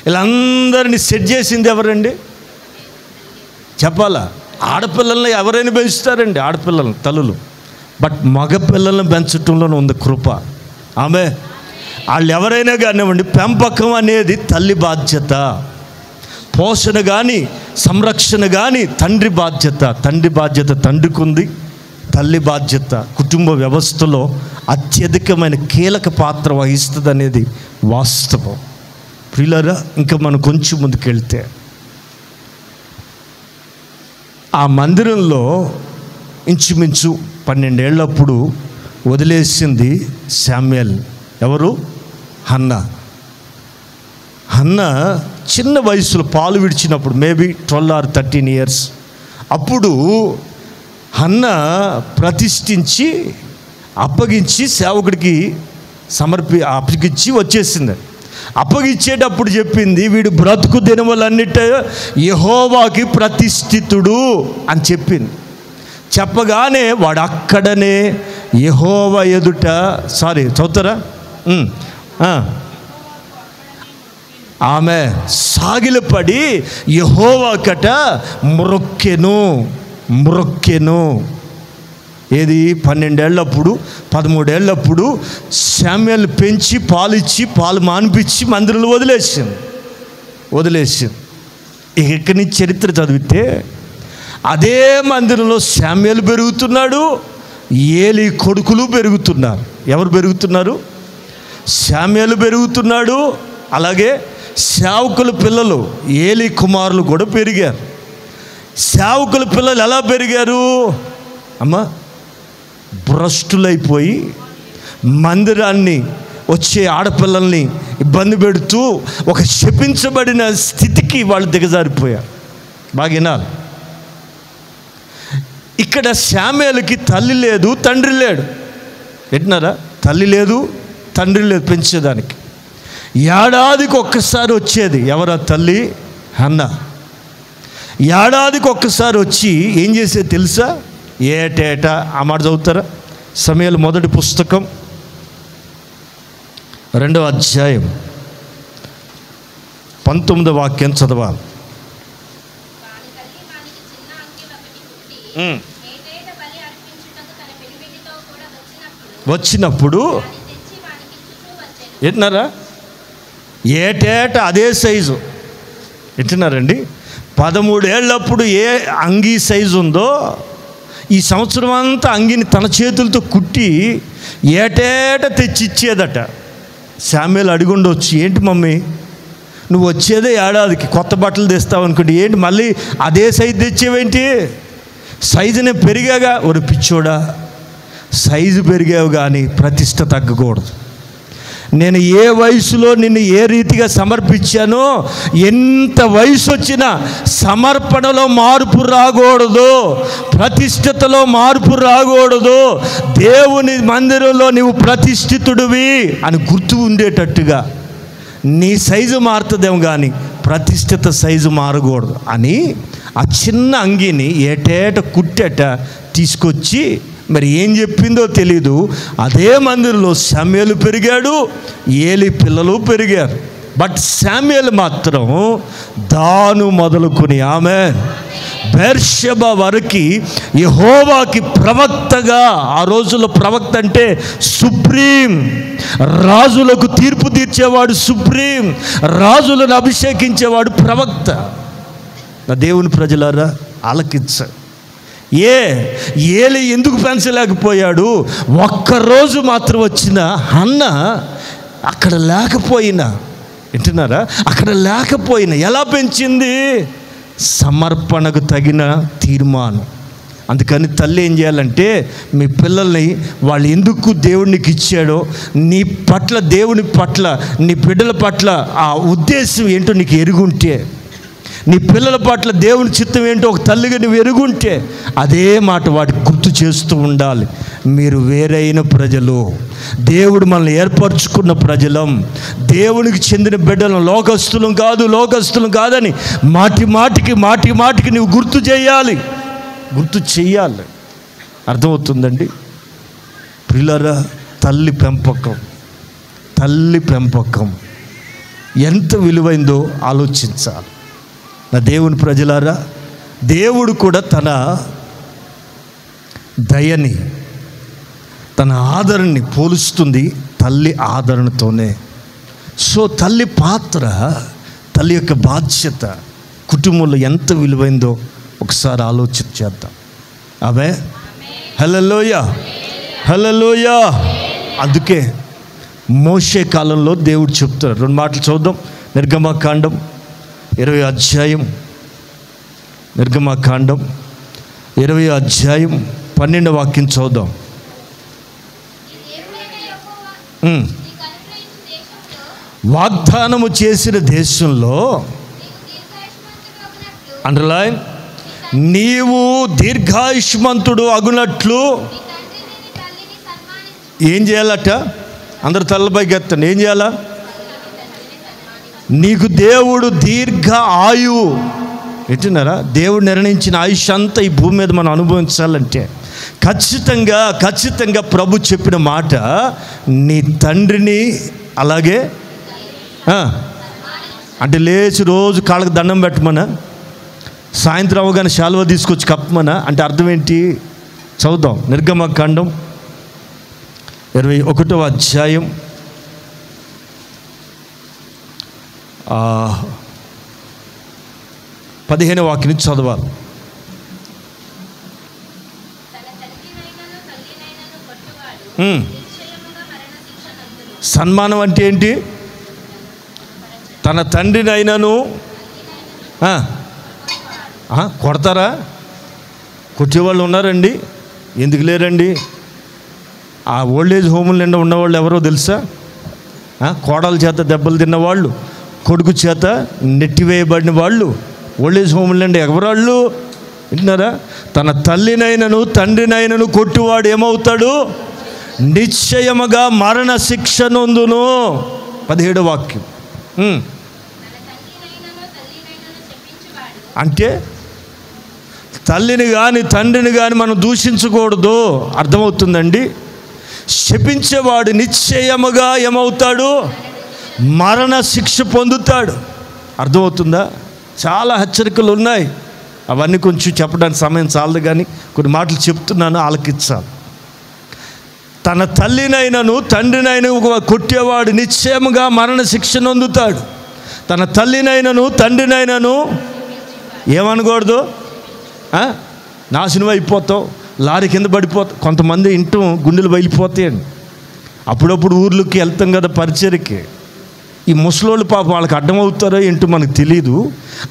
వీళ్ళందరినీ సెట్ చేసింది ఎవరండి? చెప్పాలా? ఆడపిల్లల్ని ఎవరైనా పెంచుతారండి, ఆడపిల్లలను తల్లులు. బట్ మగపిల్లలను పెంచటంలోనే ఉంది కృప. ఆమె వాళ్ళు ఎవరైనా కానివ్వండి, పెంపకం అనేది తల్లి బాధ్యత. పోషణ కానీ సంరక్షణ కానీ తండ్రి బాధ్యత. తండ్రికి ఉంది, తల్లి బాధ్యత కుటుంబ వ్యవస్థలో అత్యధికమైన కీలక పాత్ర వహిస్తుంది అనేది వాస్తవం. ప్రియులారా, ఇంకా మనం కొంచెం ముందుకెళ్తే ఆ మందిరంలో ఇంచుమించు 12 ఏళ్ళప్పుడు వదిలేసింది శామ్యూయల్. ఎవరు? హన్నా చిన్న వయసులో పాలు విడిచినప్పుడు, మేబీ 12 or 13 years, అప్పుడు హన్నా ప్రతిష్ఠించి అప్పగించి సేవకుడికి అప్పగించి వచ్చేసింది. అప్పగించేటప్పుడు చెప్పింది, వీడు బ్రతుకు దినములన్నిట యెహోవాకి ప్రతిష్ఠితుడు అని చెప్పింది. చెప్పగానే వాడు అక్కడనే యెహోవా ఎదుట చదువుతారా? ఆమె సాగిలపడి యెహోవాకట మ్రొక్కెను. ఏది? 12 ఏళ్ళప్పుడు 13 ఏళ్ళప్పుడు శామ్యూయల్ పెంచి పాలు మానిపించి మందిరంలో వదిలేసింది. ఇక్కడి నుంచి చరిత్ర చదివితే అదే మందిరంలో శామ్యూయల్ పెరుగుతున్నాడు, ఏలీ కొడుకులు పెరుగుతున్నారు. ఎవరు పెరుగుతున్నారు? శామ్యూయల్ పెరుగుతున్నాడు. అలాగే సేవకుల పిల్లలు, ఏలీ కుమారులు కూడా పెరిగారు. సేవకుల పిల్లలు ఎలా పెరిగారు అమ్మా? భ్రష్టులైపోయి మందిరాన్ని వచ్చే ఆడపిల్లల్ని ఇబ్బంది పెడుతూ ఒక శపించబడిన స్థితికి వాళ్ళు దిగజారిపోయారు. బాగా వినాలి. ఇక్కడ శామ్యూయల్కి తల్లి లేదు, తండ్రి లేడు. వింటున్నారా? తల్లి లేదు, తండ్రి లేదు పెంచేదానికి. ఏడాదికి ఒక్కసారి వచ్చేది. ఎవరా తల్లి? హన్నా. ఏడాదికి ఒక్కసారి వచ్చి ఏం చేసేది తెలుసా? ఏటేటా ఆ మాట చదువుతారా? సమూయేలు మొదటి పుస్తకం 2వ అధ్యాయం 19వ వాక్యం చదవాలి. వచ్చినప్పుడు వింటున్నారా? ఏటేటా అదే సైజు. వింటున్నారండి? 13 ఏళ్ళప్పుడు ఏ అంగీ సైజు ఉందో ఈ సంవత్సరం అంతా అంగిని తన చేతులతో కుట్టి ఏటేట తెచ్చిచ్చేదట. శామ్యూల్ అడిగుండొచ్చు, ఏంటి మమ్మీ నువ్వు వచ్చేదే ఏడాదికి కొత్త బట్టలు తెస్తావు అనుకుంటే ఏంటి మళ్ళీ అదే సైజు తెచ్చేవేంటి? సైజునే పెరిగాగా. ఒక పిచ్చోడా, సైజు పెరిగావు కానీ ప్రతిష్ట తగ్గకూడదు. నేను ఏ వయసులో నిన్ను ఏ రీతిగా సమర్పించానో ఎంత వయసు వచ్చినా సమర్పణలో మార్పు రాకూడదు, ప్రతిష్ఠతలో మార్పు రాకూడదు. దేవుని మందిరంలో నీవు ప్రతిష్ఠితుడివి అని గుర్తు ఉండేటట్టుగా నీ సైజు మారుతుందేమో కానీ ప్రతిష్ఠిత సైజు మారకూడదు అని ఆ చిన్న అంగీని ఏటేట కుట్టేట తీసుకొచ్చి, మరి ఏం చెప్పిందో తెలీదు, అదే మందిరంలో శామ్యూలు పెరిగాడు, ఏలి పిల్లలు పెరిగారు. బట్ శామ్యూలు మాత్రం దాను మొదలుకొని ఆమెన్ బెర్షెబా వరకు యెహోవాకి ప్రవక్తగా, ఆ రోజుల్లో ప్రవక్త అంటే సుప్రీం, రాజులకు తీర్పు తీర్చేవాడు సుప్రీం, రాజులను అభిషేకించేవాడు ప్రవక్త. నా దేవుని ప్రజలారా ఆలకించండి. ఏలి ఎందుకు పెంచలేకపోయాడు? ఒక్కరోజు మాత్రం వచ్చిన హన్న అక్కడ లేకపోయినా, వింటున్నారా, అక్కడ లేకపోయినా ఎలా పెంచింది? సమర్పణకు తగిన తీర్మానం. అందుకని తల్లి ఏం చేయాలంటే మీ పిల్లల్ని వాళ్ళు ఎందుకు దేవునికి ఇచ్చాడో, నీ పట్ల దేవుని పట్ల నీ బిడ్డల పట్ల ఆ ఉద్దేశం ఏంటో నీకు ఎరుగుంటే, నీ పిల్లల పట్ల దేవుని చిత్తం ఏంటో ఒక తల్లిగా నువ్వు ఎరుగుంటే అదే మాట వాటికి గుర్తు చేస్తూ ఉండాలి. మీరు వేరైన ప్రజలు, దేవుడు మనల్ని ఏర్పరచుకున్న ప్రజలం, దేవునికి చెందిన బిడ్డలం, లోకస్తులం కాదని మాటి మాటికి నువ్వు గుర్తు చేయాలి. అర్థమవుతుందండి ప్రియులారా? తల్లి పెంపకం ఎంత విలువైందో ఆలోచించాలి. నా దేవుని ప్రజలారా, దేవుడు కూడా తన దయని, తన ఆదరణని పోలుస్తుంది తల్లి ఆదరణతోనే. సో తల్లి పాత్ర, తల్లి యొక్క బాధ్యత కుటుంబంలో ఎంత విలువైందో ఒకసారి ఆలోచన చేద్దాం. అవే హల్లెలూయా. అందుకే మోషే కాలంలో దేవుడు చెప్తారు. 2 మాటలు చూద్దాం. నిర్గమకాండం 20వ అధ్యాయం, నిర్గమకాండం 20వ అధ్యాయం 12వ వాక్యం చూద్దాం. వాగ్దానము చేసిన దేశంలో, అండర్లైన్, నీవు దీర్ఘాయుష్మంతుడు అగునట్లు ఏం చేయాలట? అందరు తలపైకి ఎత్తండి. ఏం చేయాలా? నీకు దేవుడు దీర్ఘ ఆయువు, వింటున్నారా? దేవుడు నిర్ణయించిన ఆయుష్ అంతా ఈ భూమి మీద మనం అనుభవించాలంటే ఖచ్చితంగా ప్రభు చెప్పిన మాట, నీ తండ్రిని అలాగే అంటే లేచి రోజు కాళ్ళకు దండం పెట్టమనా, సాయంత్రం అవగానే శాలువ తీసుకొచ్చి కప్పమనా అంటే అర్థం ఏంటి? చదువుదాం. నిర్గమకాండం 21వ అధ్యాయం 15వ వాక్యం నుంచి చదవాలి. సన్మానం అంటే ఏంటి? తన తండ్రినైనను కొడతారా? కొట్టేవాళ్ళు ఉన్నారండి, ఎందుకు లేరండి? ఆ ఓల్డేజ్ హోముల నిండా ఉన్నవాళ్ళు ఎవరో తెలుసా? కోడల చేత దెబ్బలు తిన్నవాళ్ళు, కొడుకు చేత నెట్టివేయబడిన వాళ్ళు ఓల్డేజ్ హోముల నిండా ఎవరాళ్ళు? వింటున్నారా? తన తల్లినైనను తండ్రినైనను కొట్టువాడు ఏమవుతాడు? నిశ్చయముగా మరణ శిక్ష నొందును. 17వ వాక్యం. అంటే తల్లిని కానీ తండ్రిని కానీ మనం దూషించకూడదు. అర్థమవుతుందండి? శపించేవాడు నిశ్చయముగా ఏమవుతాడు? మరణ శిక్ష పొందుతాడు. అర్థమవుతుందా? చాలా హెచ్చరికలు ఉన్నాయి, అవన్నీ కొంచెం చెప్పడానికి సమయం చాలదు, కానీ కొన్ని మాటలు చెప్తున్నాను, ఆలకించాలి. తన తల్లినైనను తండ్రినైనా కొట్టేవాడు నిశ్చయముగా మరణ శిక్ష నొందుతాడు. తన తల్లినైనను తండ్రినైనను ఏమనకూడదు, నాశనం అయిపోతావు, లారీ కింద పడిపోతావు. కొంతమంది ఇంటూ గుండెలు బయలిపోతాయండి. అప్పుడప్పుడు ఊర్లోకి వెళ్తాం కదా పరిచర్యకి. ఈ ముసలోళ్ళు పాపం వాళ్ళకి అడ్డమవుతారో ఏంటో మనకు తెలియదు.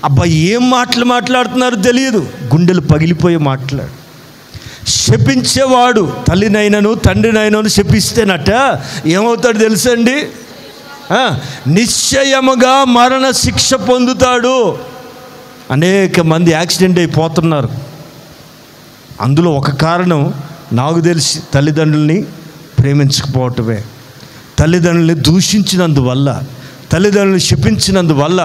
అబ్బా ఏం మాటలు మాట్లాడుతున్నారో తెలియదు, గుండెలు పగిలిపోయే మాట్లాడు. శపించేవాడు తల్లినైనను తండ్రినైనను శపిస్తేనట ఏమవుతాడు తెలుసండి? నిశ్చయముగా మరణ శిక్ష పొందుతాడు. అనేక మంది యాక్సిడెంట్ అయిపోతున్నారు. అందులో ఒక కారణం నాకు తెలిసి తల్లిదండ్రుల్ని ప్రేమించకపోవటమే. తల్లిదండ్రుల్ని దూషించినందువల్ల, తల్లిదండ్రులను శపించినందువల్ల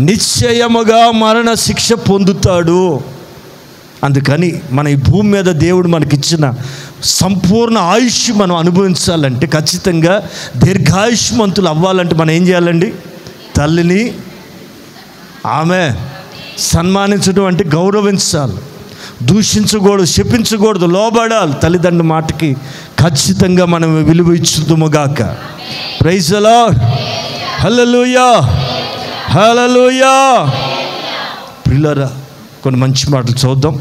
నిశ్చయముగా మరణ శిక్ష పొందుతాడు. అందుకని మన ఈ భూమి మీద దేవుడు మనకిచ్చిన సంపూర్ణ ఆయుష్ మనం అనుభవించాలంటే, ఖచ్చితంగా దీర్ఘాయుష్మంతులు అవ్వాలంటే మనం ఏం చేయాలండి? తల్లిని ఆమె సన్మానించడం అంటే గౌరవించాలి, దూషించకూడదు, శపించకూడదు, లోబడాలి. తల్లిదండ్రుల మాటకి ఖచ్చితంగా మనం విలువ ఇచ్చుదుముగాక. Praise the lord. హల్లెలూయా, హల్లెలూయా. ప్రియులారా, కొన్ని మంచి మాటలు చూద్దాం.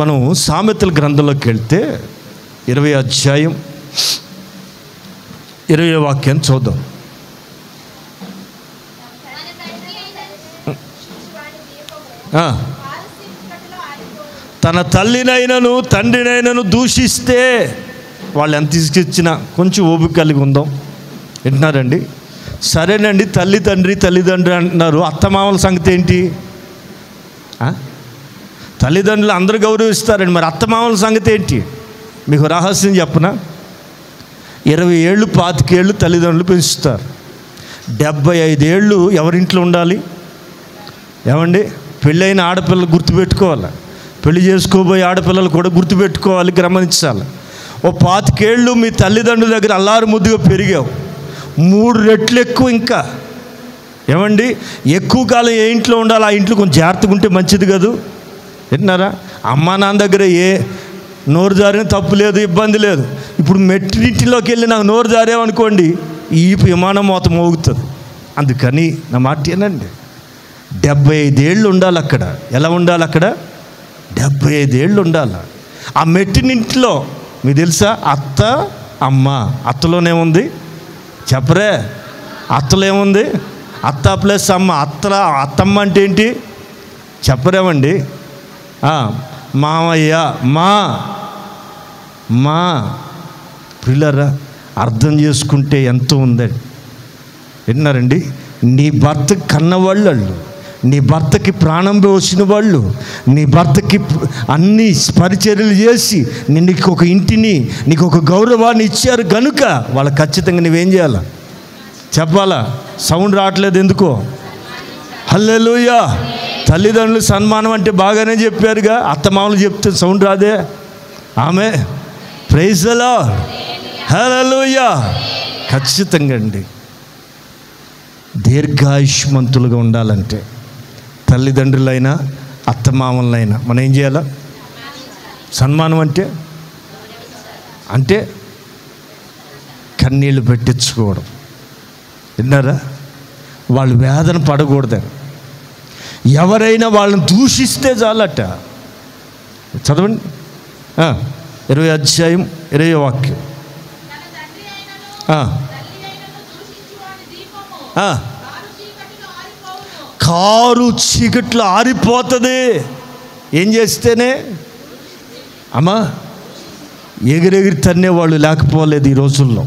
మనం సామెతల గ్రంథంలోకి వెళ్తే 20వ అధ్యాయం 20వ వాక్యాన్ని చూద్దాం. తన తల్లినైనను తండ్రినైనను దూషిస్తే, వాళ్ళు ఎంత తీసుకొచ్చినా కొంచెం ఓపిక కలిగి ఉందాం. వింటున్నారండి? సరేనండి, తల్లిదండ్రి అంటున్నారు, అత్తమామల సంగతి ఏంటి? తల్లిదండ్రులు అందరూ గౌరవిస్తారండి, మరి అత్తమామల సంగతి ఏంటి? మీకు రహస్యం చెప్పనా? 20 ఏళ్ళు 25 ఏళ్ళు తల్లిదండ్రులు పెంచుతారు. 75 ఏళ్ళు ఎవరింట్లో ఉండాలి? ఏమండి? పెళ్ళైన ఆడపిల్లలు గుర్తుపెట్టుకోవాలి, పెళ్లి చేసుకోబోయే ఆడపిల్లలు కూడా గుర్తుపెట్టుకోవాలి, గమనించాలి. 25 ఏళ్ళు మీ తల్లిదండ్రుల దగ్గర అల్లారు ముద్దుగా పెరిగావు, 3 రెట్లు ఎక్కువ. ఇంకా ఏమండి? ఎక్కువ కాలం ఏ ఇంట్లో ఉండాలి? ఆ ఇంట్లో కొంచెం జాగ్రత్తగా ఉంటే మంచిది కాదు. వింటున్నారా? అమ్మా నాన్న దగ్గర ఏ నోరు జారిన తప్పు లేదు, ఇబ్బంది లేదు. ఇప్పుడు మెట్టినింటిలోకి వెళ్ళి నాకు నోరు జారేమనుకోండి, ఈ విమానం మోత మోగుతుంది. అందుకని నా మాట ఏనండి, 75 ఏళ్ళు ఉండాలి అక్కడ. ఎలా ఉండాలి అక్కడ? 75 ఏళ్ళు ఉండాలి. ఆ మెట్టినింటిలో మీకు తెలుసా, అత్త అమ్మ. అత్తలోనేముంది చెప్పరే? అత్తలో ఏముంది? అత్త ప్లస్ అమ్మ. అత్తమ్మ అంటే ఏంటి చెప్పరేమండి? మామయ్య, మా పిల్లరా, అర్థం చేసుకుంటే ఎంతో ఉందండి. విన్నారండి? నీ భర్త కన్నవాళ్ళు, నీ భర్తకి ప్రాణం పోసిన వాళ్ళు, నీ భర్తకి అన్ని పరిచర్యలు చేసి నీకు ఒక ఇంటిని, నీకు ఒక గౌరవాన్ని ఇచ్చారు కనుక వాళ్ళకి ఖచ్చితంగా నువ్వేం చేయాలా? చెప్పాలా? సౌండ్ రావట్లేదు ఎందుకో? హల్లెలూయా. తల్లిదండ్రులు సన్మానం అంటే బాగానే చెప్పారుగా, అత్తమామలు చెప్తే సౌండ్ రాదే? ఆమె ప్రైజ్ ది లార్డ్. హల్లెలూయా. ఖచ్చితంగా అండి, దీర్ఘాయుష్మంతులుగా ఉండాలంటే తల్లిదండ్రులైనా అత్తమామలైనా మనం ఏం చేయాలా? సన్మానం అంటే కన్నీళ్ళు పెట్టించుకోవడం. విన్నారా? వాళ్ళు వేదన పడకూడదని. ఎవరైనా వాళ్ళని దూషిస్తే చాలట. చదవండి 20వ అధ్యాయం 20వ వాక్యం. కారు చీకట్లో ఆరిపోతుంది. ఏం చేస్తేనే? అమ్మా, ఎగిరెగిరి తన్నేవాళ్ళు లేకపోలేదు ఈ రోజుల్లో.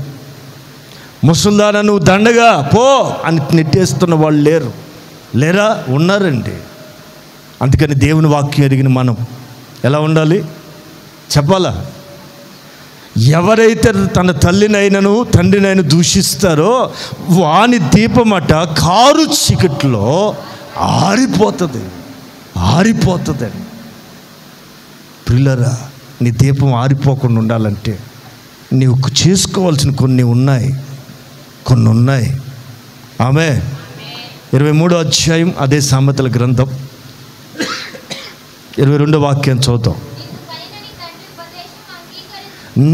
ముసల్దానా నువ్వు దండగా పో అని నెట్టేస్తున్న వాళ్ళు లేరా? ఉన్నారండి. అందుకని దేవుని వాక్యం ఎరిగిన మనం ఎలా ఉండాలి చెప్పాలా? ఎవరైతే తన తల్లినైనను తండ్రినైనా దూషిస్తారో వాని దీపమట కారు చీకట్లో ఆరిపోతుంది. ప్రియులారా, నీ దీపం ఆరిపోకుండా ఉండాలంటే నీవు చేసుకోవాల్సిన కొన్ని ఉన్నాయి. ఆమె 23వ అధ్యాయం అదే సామెతల గ్రంథం 22వ వాక్యం చూద్దాం.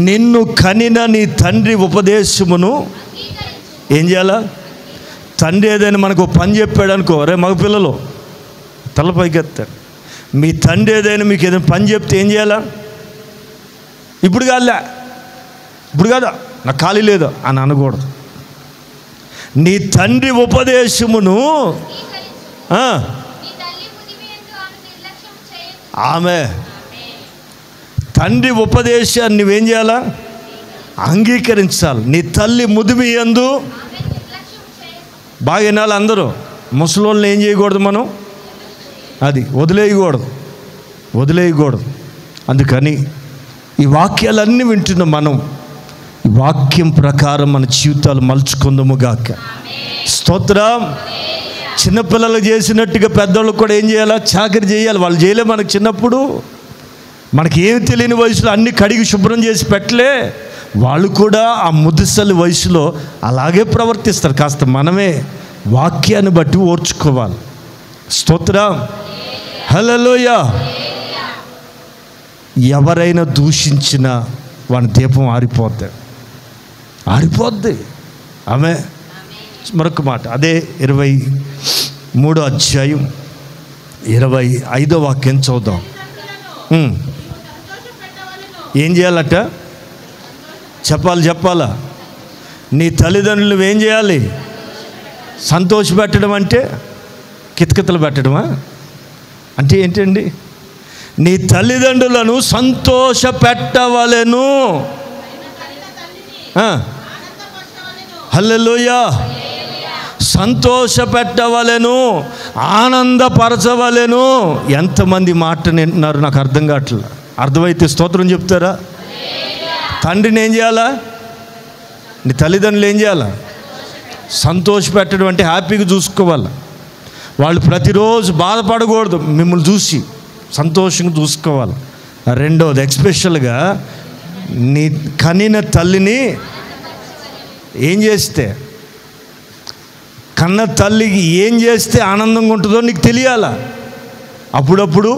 నిన్ను కనిన నీ తండ్రి ఉపదేశమును ఏం చేయాలా? తండ్రి ఏదైనా మనకు పని చెప్పాడు అనుకో, రే మగపిల్లలు తల పైకెత్తాడు. మీ తండ్రి ఏదైనా మీకు ఏదైనా పని చెప్తే ఏం చేయాలా? ఇప్పుడు కాదా నాకు ఖాళీ లేదు అని అనకూడదు. నీ తండ్రి ఉపదేశమును ఆమె తండ్రి ఉపదేశాన్ని నువ్వేం చేయాలా? అంగీకరించాలి. నీ తల్లి ముదిమి యందు బాగా వినాలి అందరూ. ముసలోళ్ళని ఏం చేయకూడదు మనం? అది వదిలేయకూడదు. అందుకని ఈ వాక్యాలన్నీ వింటున్న మనం ఈ వాక్యం ప్రకారం మన జీవితాలు మలుచుకుందాము గాక. స్తోత్రం. చిన్నపిల్లలు చేసినట్టుగా పెద్దవాళ్ళకు కూడా ఏం చేయాలా? చాకరీ చేయాలి. వాళ్ళు చేయలే మనకు చిన్నప్పుడు. మనకి ఏమి తెలియని వయసులో అన్ని కడిగి శుభ్రం చేసి పెట్టలే. వాళ్ళు కూడా ఆ ముదుసలి వయసులో అలాగే ప్రవర్తిస్తారు. కాస్త మనమే వాక్యాన్ని బట్టి ఓర్చుకోవాలి. స్తోత్రం. హల్లెలూయా. ఎవరైనా దూషించినా వాని దీపం ఆరిపోద్ది. ఆమె మరొక మాట అదే 23వ అధ్యాయం 25వ వాక్యం చదువుదాం. ఏం చేయాలట? చెప్పాలా? నీ తల్లిదండ్రులు ఏం చేయాలి? సంతోషపెట్టడం అంటే కితకితలు పెట్టడమా? అంటే ఏంటండి? నీ తల్లిదండ్రులను సంతోషపెట్టవలెను. హల్లెలూయా. సంతోషపెట్టవలెను, ఆనందపరచవలెను. ఎంతమంది మాట వింటున్నారు? నాకు అర్థం కావట్లేదు. అర్థమైతే స్తోత్రం చెప్తారా? తండ్రిని ఏం చేయాలా? నీ తల్లిదండ్రులు ఏం చేయాలా? సంతోషపెట్టడం అంటే హ్యాపీగా చూసుకోవాలి. వాళ్ళు ప్రతిరోజు బాధపడకూడదు. మిమ్మల్ని చూసి సంతోషంగా చూసుకోవాలి. రెండవది ఎక్స్పెషల్గా నీ కనిన తల్లిని ఏం చేస్తే, కన్న తల్లికి ఏం చేస్తే ఆనందంగా ఉంటుందో నీకు తెలియాలా. అప్పుడప్పుడు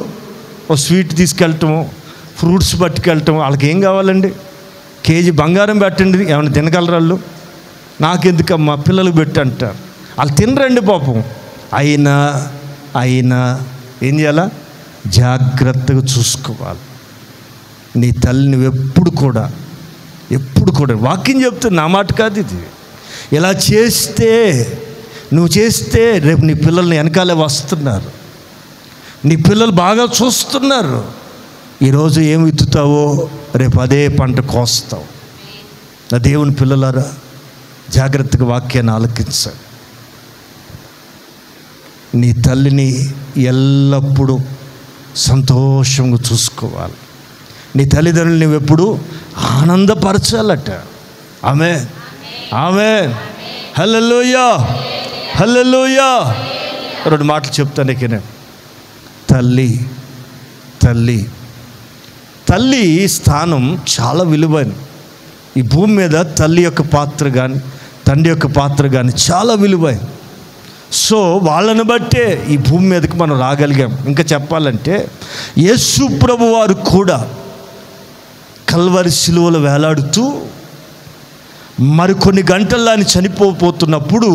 ఓ స్వీట్ తీసుకెళ్ళటము, ఫ్రూట్స్ పట్టుకెళ్ళటం. వాళ్ళకి ఏం కావాలండి? కేజీ బంగారం పెట్టండి, ఏమైనా తినగలరు వాళ్ళు? నాకెందుకమ్మా పిల్లలకు పెట్టి అంటారు. వాళ్ళు తినరండి పాపం. అయినా ఏం చేయాలా? జాగ్రత్తగా చూసుకోవాలి. నీ తల్లిని ఎప్పుడు కూడా వాక్యం చెప్తుంది, నా మాట కాదు ఇది. ఇలా నువ్వు చేస్తే రేపు నీ పిల్లల్ని వెనకాలే వస్తున్నారు. నీ పిల్లలు బాగా చూస్తున్నారు. ఈరోజు ఏం విత్తుతావో రేపు అదే పంట కోస్తావు. నా దేవుని పిల్లలారా, జాగ్రత్తగా వాక్యాన్ని ఆలకించాలి. నీ తల్లిని ఎల్లప్పుడూ సంతోషంగా చూసుకోవాలి. నీ తల్లిదండ్రులు నువ్వు ఎప్పుడు ఆనందపరచాలట. ఆమేన్. హల్లెలూయా. రెండు మాటలు చెప్తాను. ఇకనే తల్లి స్థానం చాలా విలువైన. ఈ భూమి మీద తల్లి యొక్క పాత్ర కానీ తండ్రి యొక్క పాత్ర కానీ చాలా విలువైన. సో వాళ్ళని బట్టే ఈ భూమి మీదకి మనం రాగలిగాం. ఇంకా చెప్పాలంటే యేసు ప్రభు వారు కూడా కల్వరి శిలువలో వేలాడుతూ మరికొన్ని గంటల్లో ఆయన చనిపోతున్నప్పుడు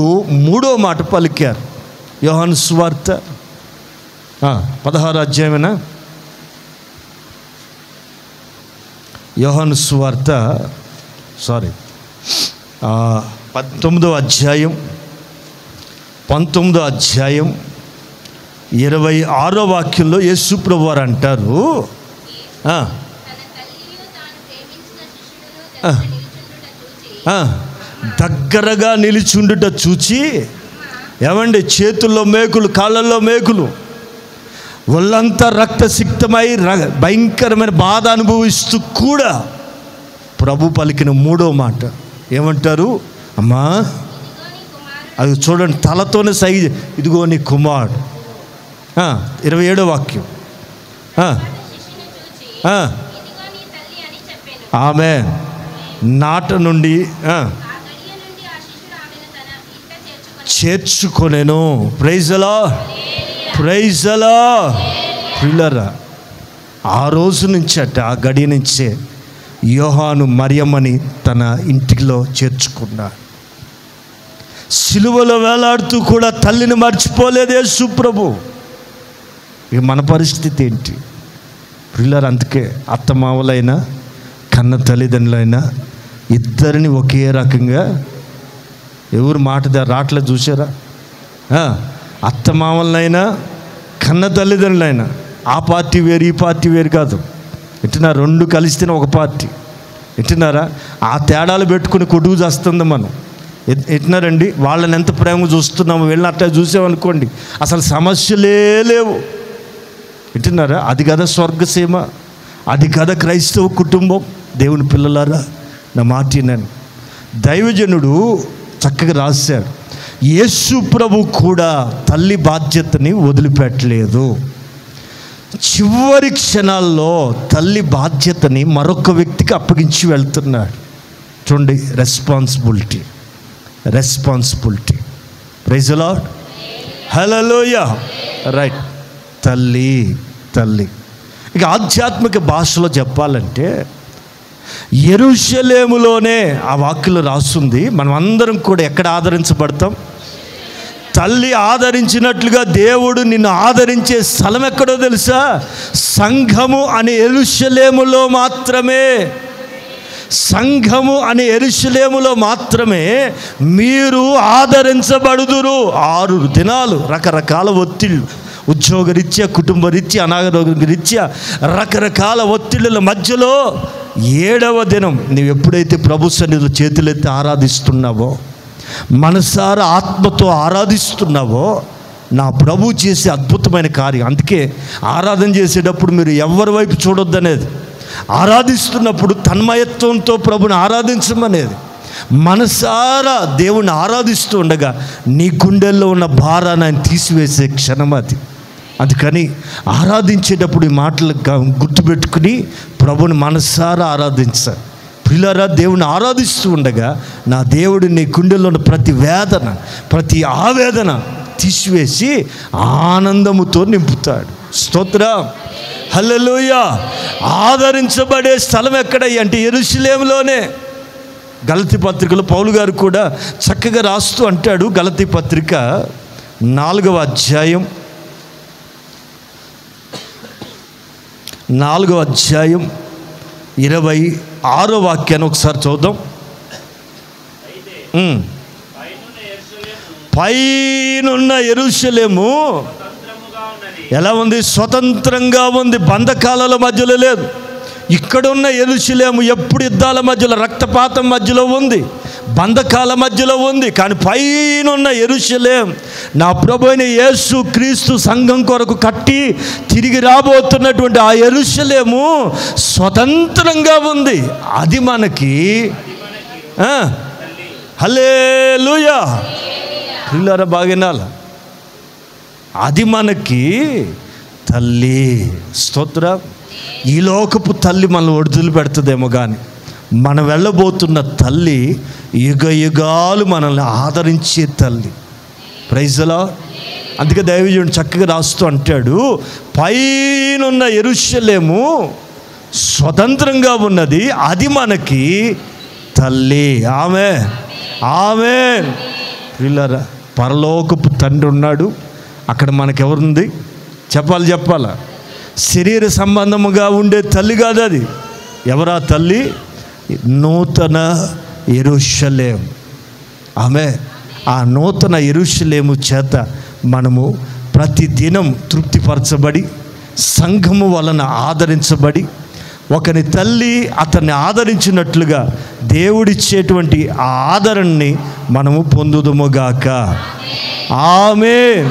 3వ మాట పలికారు. యోహాను సువార్త 16వ అధ్యాయమేనా? యోహాను సువార్త 19వ అధ్యాయం 26వ వాక్యంలో యేసు ప్రభు వారు అంటారు, దగ్గరగా నిలిచుండుట చూచి, ఏమండి, చేతుల్లో మేకులు, కాళ్ళల్లో మేకులు, ఒళ్ళంతా రక్తసిక్తమై భయంకరమైన బాధ అనుభవిస్తూ కూడా ప్రభు పలికిన 3వ మాట ఏమంటారు? అమ్మా, అది చూడండి, తలతోనే సైజు, ఇదిగో నీ కుమారుడు. 27వ వాక్యం. ఆమేన్. నాట నుండి చేర్చుకొనెను. Praise the lord. ప్రియులారా, ఆ రోజు నుంచి ఆ గడియ నుంచే యోహాను మరియమ్మని తన ఇంటిలో చేర్చుకున్నాడు. సిలువలో వేలాడుతూ కూడా తల్లిని మర్చిపోలేదు యేసు ప్రభు. ఇక మన పరిస్థితి ఏంటి ప్రియులారా? అందుకే అత్తమామలైనా కన్న తల్లిదండ్రులైనా ఇద్దరిని ఒకే రకంగా ఎవరు మాట రాట్లేదు చూసారా? అత్తమామలైనా కన్న తల్లిదండ్రులైనా ఆ పార్టీ వేరు ఈ పార్టీ వేరు కాదు. ఎట్టినారా? రెండు కలిస్తేనే ఒక పార్టీ. ఎట్టినారా? ఆ తేడాలు పెట్టుకుని కొడుకు చేస్తుంది మనం. ఎట్టినారండి? వాళ్ళని ఎంత ప్రేమ చూస్తున్నామో వీళ్ళని అట్లా చూసామనుకోండి అసలు సమస్యలే లేవు. వింటున్నారా? అది కదా స్వర్గసీమ, అది కదా క్రైస్తవ కుటుంబం. దేవుని పిల్లలారా నా మాట వినండి. దైవజనుడు చక్కగా రాశాడు, యేసు ప్రభు కూడా తల్లి బాధ్యతని వదిలిపెట్టలేదు. చివరి క్షణాల్లో తల్లి బాధ్యతని మరొక వ్యక్తికి అప్పగించి వెళ్తున్నాడు. చూడండి, responsibility. Praise the lord, hallelujah. Right, తల్లి. ఇక ఆధ్యాత్మిక భాషలో చెప్పాలంటే యెరూషలేములోనే ఆ వాక్యలో రాస్తుంది. మనం అందరం కూడా ఎక్కడ ఆదరించబడతాం? తల్లి ఆదరించినట్లుగా దేవుడు నిన్ను ఆదరించే స్థలం ఎక్కడో తెలుసా? సంఘము అనే యెరూషలేములో మాత్రమే. సంఘము అనే యెరూషలేములో మాత్రమే మీరు ఆదరించబడుదురు. 6 దినాలు రకరకాల ఒత్తిళ్ళు, ఉద్యోగరీత్యా, కుటుంబరీత్యా, అనారోగ్యరీత్యా రకరకాల ఒత్తిళ్ళ మధ్యలో 7వ దినం నీవు ఎప్పుడైతే ప్రభు సన్నిధిలో చేతులెత్తి ఆరాధిస్తున్నావో, మనసారా ఆత్మతో ఆరాధిస్తున్నావో, నా ప్రభు చేసే అద్భుతమైన కార్యం. అందుకే ఆరాధన చేసేటప్పుడు మీరు ఎవరి వైపు చూడొద్దనేది, ఆరాధిస్తున్నప్పుడు తన్మయత్వంతో ప్రభుని ఆరాధించమనేది. మనసారా దేవుణ్ణి ఆరాధిస్తూ ఉండగా నీ గుండెల్లో ఉన్న భారాన్ని ఆయన తీసివేసే క్షణం అది. అందుకని ఆరాధించేటప్పుడు ఈ మాటలు గుర్తుపెట్టుకుని ప్రభుని మనసారా ఆరాధించాలి. ప్రియులారా, దేవుని ఆరాధిస్తూ ఉండగా నా దేవుడు నీ గుండెల్లో ఉన్న ప్రతి వేదన, ప్రతి ఆవేదన తీసివేసి ఆనందముతో నింపుతాడు. స్తోత్రం, హల్లెలూయా. ఆదరించబడే స్థలం ఎక్కడయ్యా అంటే యెరూషలేములోనే. గలతీ పత్రికలో పౌలు గారు కూడా చక్కగా రాస్తూ అంటాడు. గలతీ పత్రిక 4వ అధ్యాయం 26వ వాక్యాన్ని ఒకసారి చూద్దాం. పైనున్న యెరూషలేము ఎలా ఉంది? స్వతంత్రంగా ఉంది, బంధకాల మధ్యలో లేదు. ఇక్కడున్న యెరూషలేము ఎప్పుడు యుద్ధాల మధ్యలో, రక్తపాతం మధ్యలో ఉంది, బంధకాల మధ్యలో ఉంది. కానీ పైనున్న యెరూషలేం, నా ప్రభువైన యేసు క్రీస్తు సంఘం కొరకు కట్టి తిరిగి రాబోతున్నటువంటి ఆ యెరూషలేము స్వతంత్రంగా ఉంది. అది మనకి హల్లెలూయా. పిల్లరా బాగినాల, అది మనకి తల్లి. స్తోత్రం. ఈ లోకపు తల్లి మనల్ని ఒడిదులు పెడుతుందేమో, కానీ మనం వెళ్ళబోతున్న తల్లి యుగ యుగాలు మనల్ని ఆదరించే తల్లి. Praise the Lord. అందుకే దైవజనుడు చక్కగా రాస్తూ అంటాడు, పైనున్న యెరూషలేము స్వతంత్రంగా ఉన్నది, అది మనకి తల్లి. ఆమేన్. పిల్లరా, పరలోకపు తండ్రి ఉన్నాడు, అక్కడ మనకెవరుంది? చెప్పాలా? శరీర సంబంధముగా ఉండే తల్లి కాదు అది. ఎవరా తల్లి? నూతన యెరూషలేం. ఆ నూతన యెరూషలేము చేత మనము ప్రతిదినం తృప్తిపరచబడి, సంఘము వలన ఆదరించబడి, ఒకని తల్లి అతన్ని ఆదరించినట్లుగా దేవుడిచ్చేటువంటి ఆ ఆదరణని మనము పొందుదుముగాక. ఆమేన్.